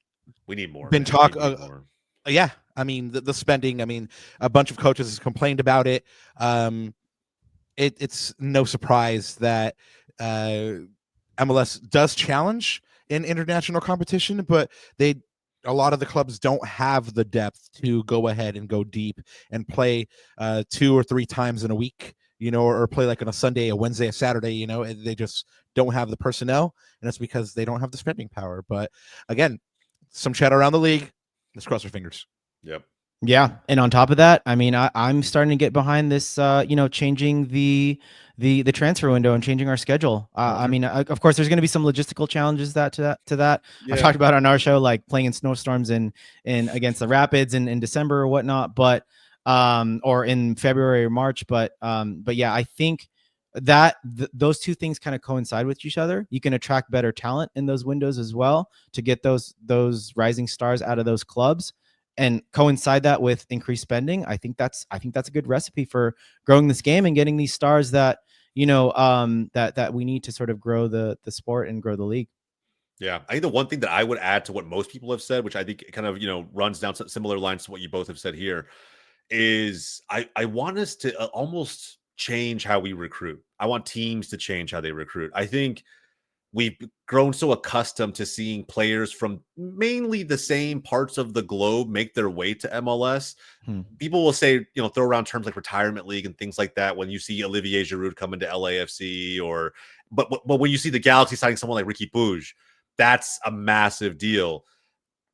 we need more. Been talk more. Yeah. I mean, the spending, I mean, a bunch of coaches has complained about it. It's no surprise that MLS does challenge in international competition, but a lot of the clubs don't have the depth to go ahead and go deep and play 2 or 3 times in a week, you know, or play like on a Sunday, a Wednesday, a Saturday, you know. They just don't have the personnel, and that's because they don't have the spending power. But again, some chat around the league. Let's cross our fingers. Yep. Yeah, and on top of that, I mean, I'm starting to get behind this, you know, changing the transfer window and changing our schedule. I mean, of course, there's going to be some logistical challenges to that. Yeah. I've talked about on our show, like playing in snowstorms in against the Rapids in December or whatnot, but or in February or March, but yeah, I think that those two things kind of coincide with each other. You can attract better talent in those windows as well to get those rising stars out of those clubs. And coincide that with increased spending. I think that's a good recipe for growing this game and getting these stars that, you know, that we need to sort of grow the sport and grow the league. Yeah, I think the one thing that I would add to what most people have said, which I think kind of, you know, runs down similar lines to what you both have said here, is I want us to almost change how we recruit. I want teams to change how they recruit. I think we've grown so accustomed to seeing players from mainly the same parts of the globe make their way to MLS. People will say, you know, throw around terms like retirement league and things like that when you see Olivier Giroud come into LAFC, but when you see the Galaxy signing someone like Ricky Puig, that's a massive deal.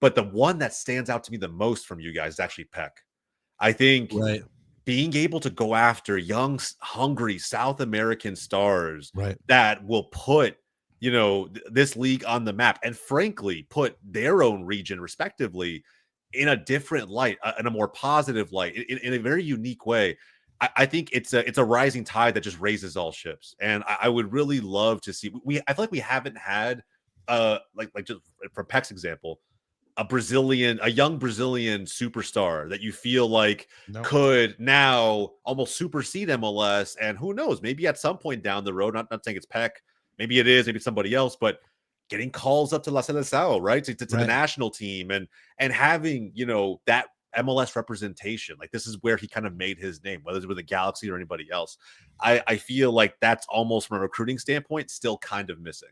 But the one that stands out to me the most from you guys is actually Peck. I think being able to go after young, hungry South American stars that will put, you know, this league on the map, and frankly, put their own region respectively in a different light, in a more positive light, in a very unique way. I think it's a rising tide that just raises all ships. And I would really love to see, I feel like we haven't had, like just for Peck's example, a young Brazilian superstar that you feel like No. could now almost supersede MLS. And who knows, maybe at some point down the road, not saying it's Peck, maybe it is, maybe it's somebody else, but getting calls up to La Seleção, right? To the Right. national team and having, you know, that MLS representation. Like this is where he kind of made his name, whether it's with the Galaxy or anybody else. I feel like that's almost from a recruiting standpoint still kind of missing.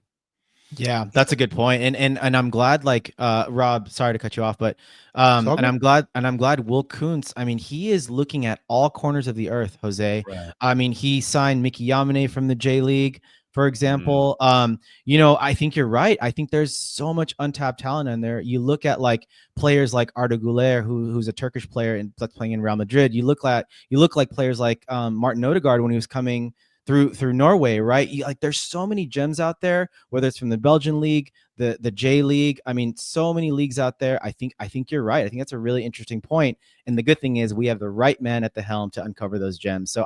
Yeah, that's a good point. And I'm glad, like, Rob, sorry to cut you off, but all and good. I'm glad Will Kuntz, I mean, he is looking at all corners of the earth, Jose. Right. I mean, he signed Mickey Yamane from the J League, for example. Mm. You know, I think you're right. I think there's so much untapped talent in there. You look at like players like Arda Güler, who's a Turkish player and that's playing in Real Madrid. You look like players like Martin Odegaard when he was coming through Norway, right? Like there's so many gems out there, whether it's from the Belgian league, the J League. I mean, so many leagues out there. I think you're right. I think that's a really interesting point. And the good thing is we have the right man at the helm to uncover those gems. So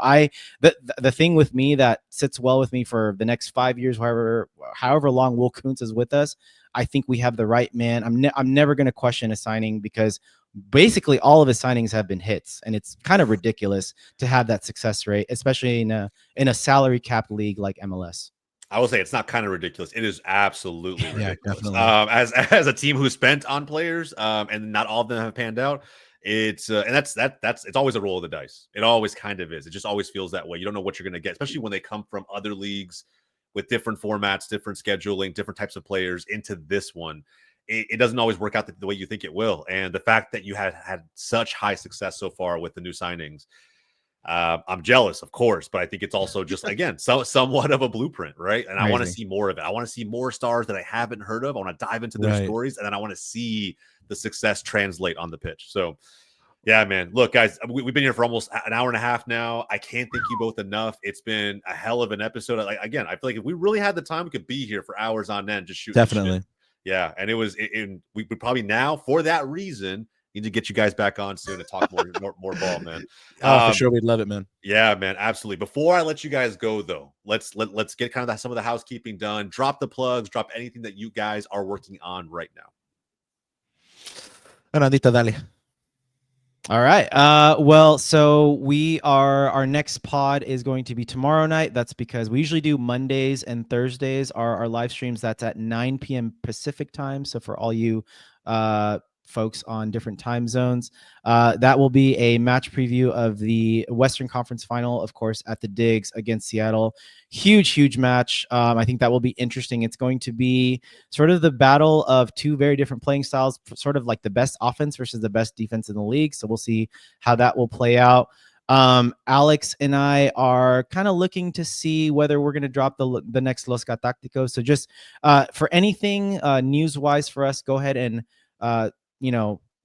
the thing with me that sits well with me for the next 5 years, however long Will Kuntz is with us, I think we have the right man. I'm never going to question a signing because basically all of his signings have been hits, and it's kind of ridiculous to have that success rate, especially in a salary cap league like MLS. I will say it's not kind of ridiculous. It is absolutely ridiculous. definitely. As a team who spent on players, and not all of them have panned out. It's and that's it's always a roll of the dice. It always kind of is. It just always feels that way. You don't know what you're going to get, especially when they come from other leagues with different formats, different scheduling, different types of players into this one. It doesn't always work out the way you think it will. And the fact that you had such high success so far with the new signings, I'm jealous, of course, but I think it's also just, again, somewhat of a blueprint, right? And I want to see more of it. I want to see more stars that I haven't heard of. I want to dive into their stories, and then I want to see the success translate on the pitch. So, yeah, man. Look, guys, we've been here for almost an hour and a half now. I can't thank you both enough. It's been a hell of an episode. Like, again, I feel like if we really had the time, we could be here for hours on end just shooting. Definitely. Yeah, and we would probably now, for that reason, need to get you guys back on soon and talk more ball, man. For sure, we'd love it, man. Yeah, man, absolutely. Before I let you guys go, though, let's get kind of some of the housekeeping done. Drop the plugs, drop anything that you guys are working on right now. Fernandito, dale. All right. Well, so our next pod is going to be tomorrow night. That's because we usually do Mondays and Thursdays are our live streams. That's at 9 p.m. Pacific time. So for all you folks on different time zones, that will be a match preview of the Western Conference Final, of course, at the Digs against Seattle. Huge match. I think that will be interesting. It's going to be sort of the battle of two very different playing styles, sort of like the best offense versus the best defense in the league. So we'll see how that will play out. Alex and I are kind of looking to see whether we're going to drop the next Los Galácticos. So just for anything news-wise for us, go ahead and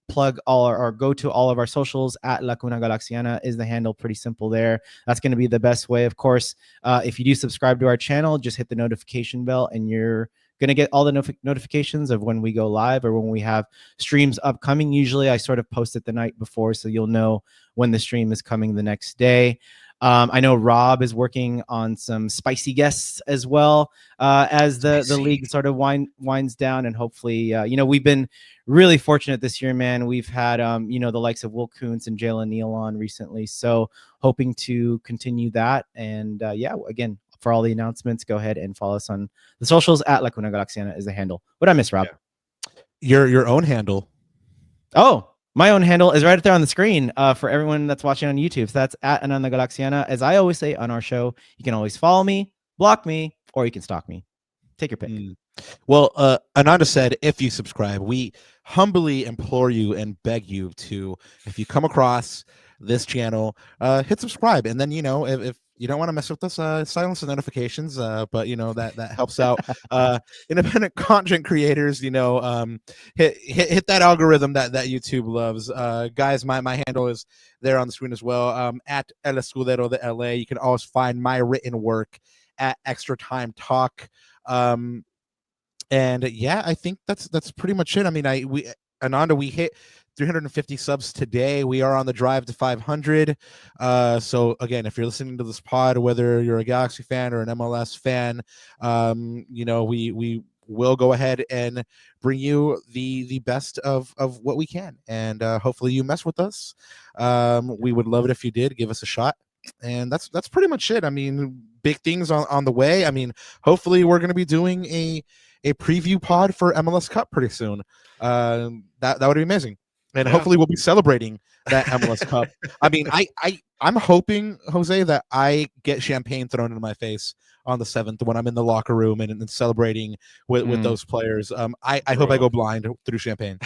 plug all or go to all of our socials at Cuna Galaxiana is the handle. Pretty simple there. That's going to be the best way. Of course, if you do subscribe to our channel, just hit the notification bell and you're going to get all the notifications of when we go live or when we have streams upcoming. Usually I sort of post it the night before, so you'll know when the stream is coming the next day. I know Rob is working on some spicy guests as well as the league sort of winds down, and hopefully, we've been really fortunate this year, man. We've had, the likes of Will Kuntz and Jalen Neal on recently, so hoping to continue that. And again, for all the announcements, go ahead and follow us on the socials at Cuna Galaxiana is the handle. What I miss, Rob? Yeah. Your own handle. Oh. My own handle is right there on the screen for everyone that's watching on YouTube. So that's at Ananda Galaxiana. As I always say on our show, you can always follow me, block me, or you can stalk me. Take your pick. Well, Ananda said, if you subscribe, we humbly implore you and beg you to, if you come across this channel, hit subscribe. And then, if you don't want to mess with us, silence the notifications, but that helps out independent content creators. Hit that algorithm that YouTube loves. Guys, my handle is there on the screen as well, at El Escudero de LA. You can always find my written work at Extra Time Talk. And yeah, I think that's pretty much it. I mean, Ananda, we hit 350 subs today. We are on the drive to 500. So again, if you're listening to this pod, whether you're a Galaxy fan or an MLS fan, we we'll go ahead and bring you the best of what we can, and hopefully you mess with us. We would love it if you did give us a shot, and that's pretty much it. I mean, big things on the way. I mean, hopefully we're going to be doing a preview pod for MLS Cup pretty soon. That would be amazing, and Yeah. hopefully we'll be celebrating that MLS Cup. I mean, I'm hoping, Jose, that I get champagne thrown in my face on the 7th when I'm in the locker room and celebrating with those players. I hope I go blind through champagne.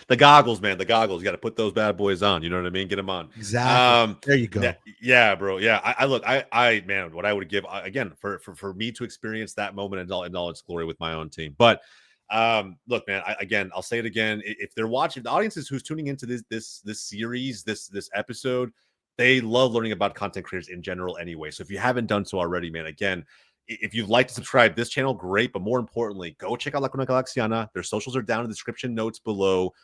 The goggles, man, the goggles. You got to put those bad boys on. You know what I mean? Get them on. Exactly. There you go. Yeah, bro. Yeah, I look. I man, what I would give again for me to experience that moment in all its glory with my own team. But look, man. I'll say it again. If they're watching, the audiences who's tuning into this series, this episode, they love learning about content creators in general anyway. So if you haven't done so already, man, again, if you'd like to subscribe to this channel, great. But more importantly, go check out Cuna Galaxiana. Their socials are down in the description notes below.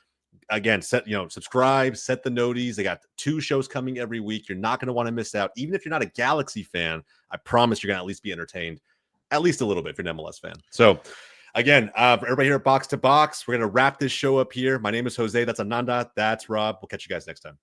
Again, subscribe, set the noties. They got 2 shows coming every week. You're not going to want to miss out. Even if you're not a Galaxy fan, I promise you're going to at least be entertained, at least a little bit if you're an MLS fan. So again, for everybody here at Box to Box, we're going to wrap this show up here. My name is Jose. That's Ananda. That's Rob. We'll catch you guys next time.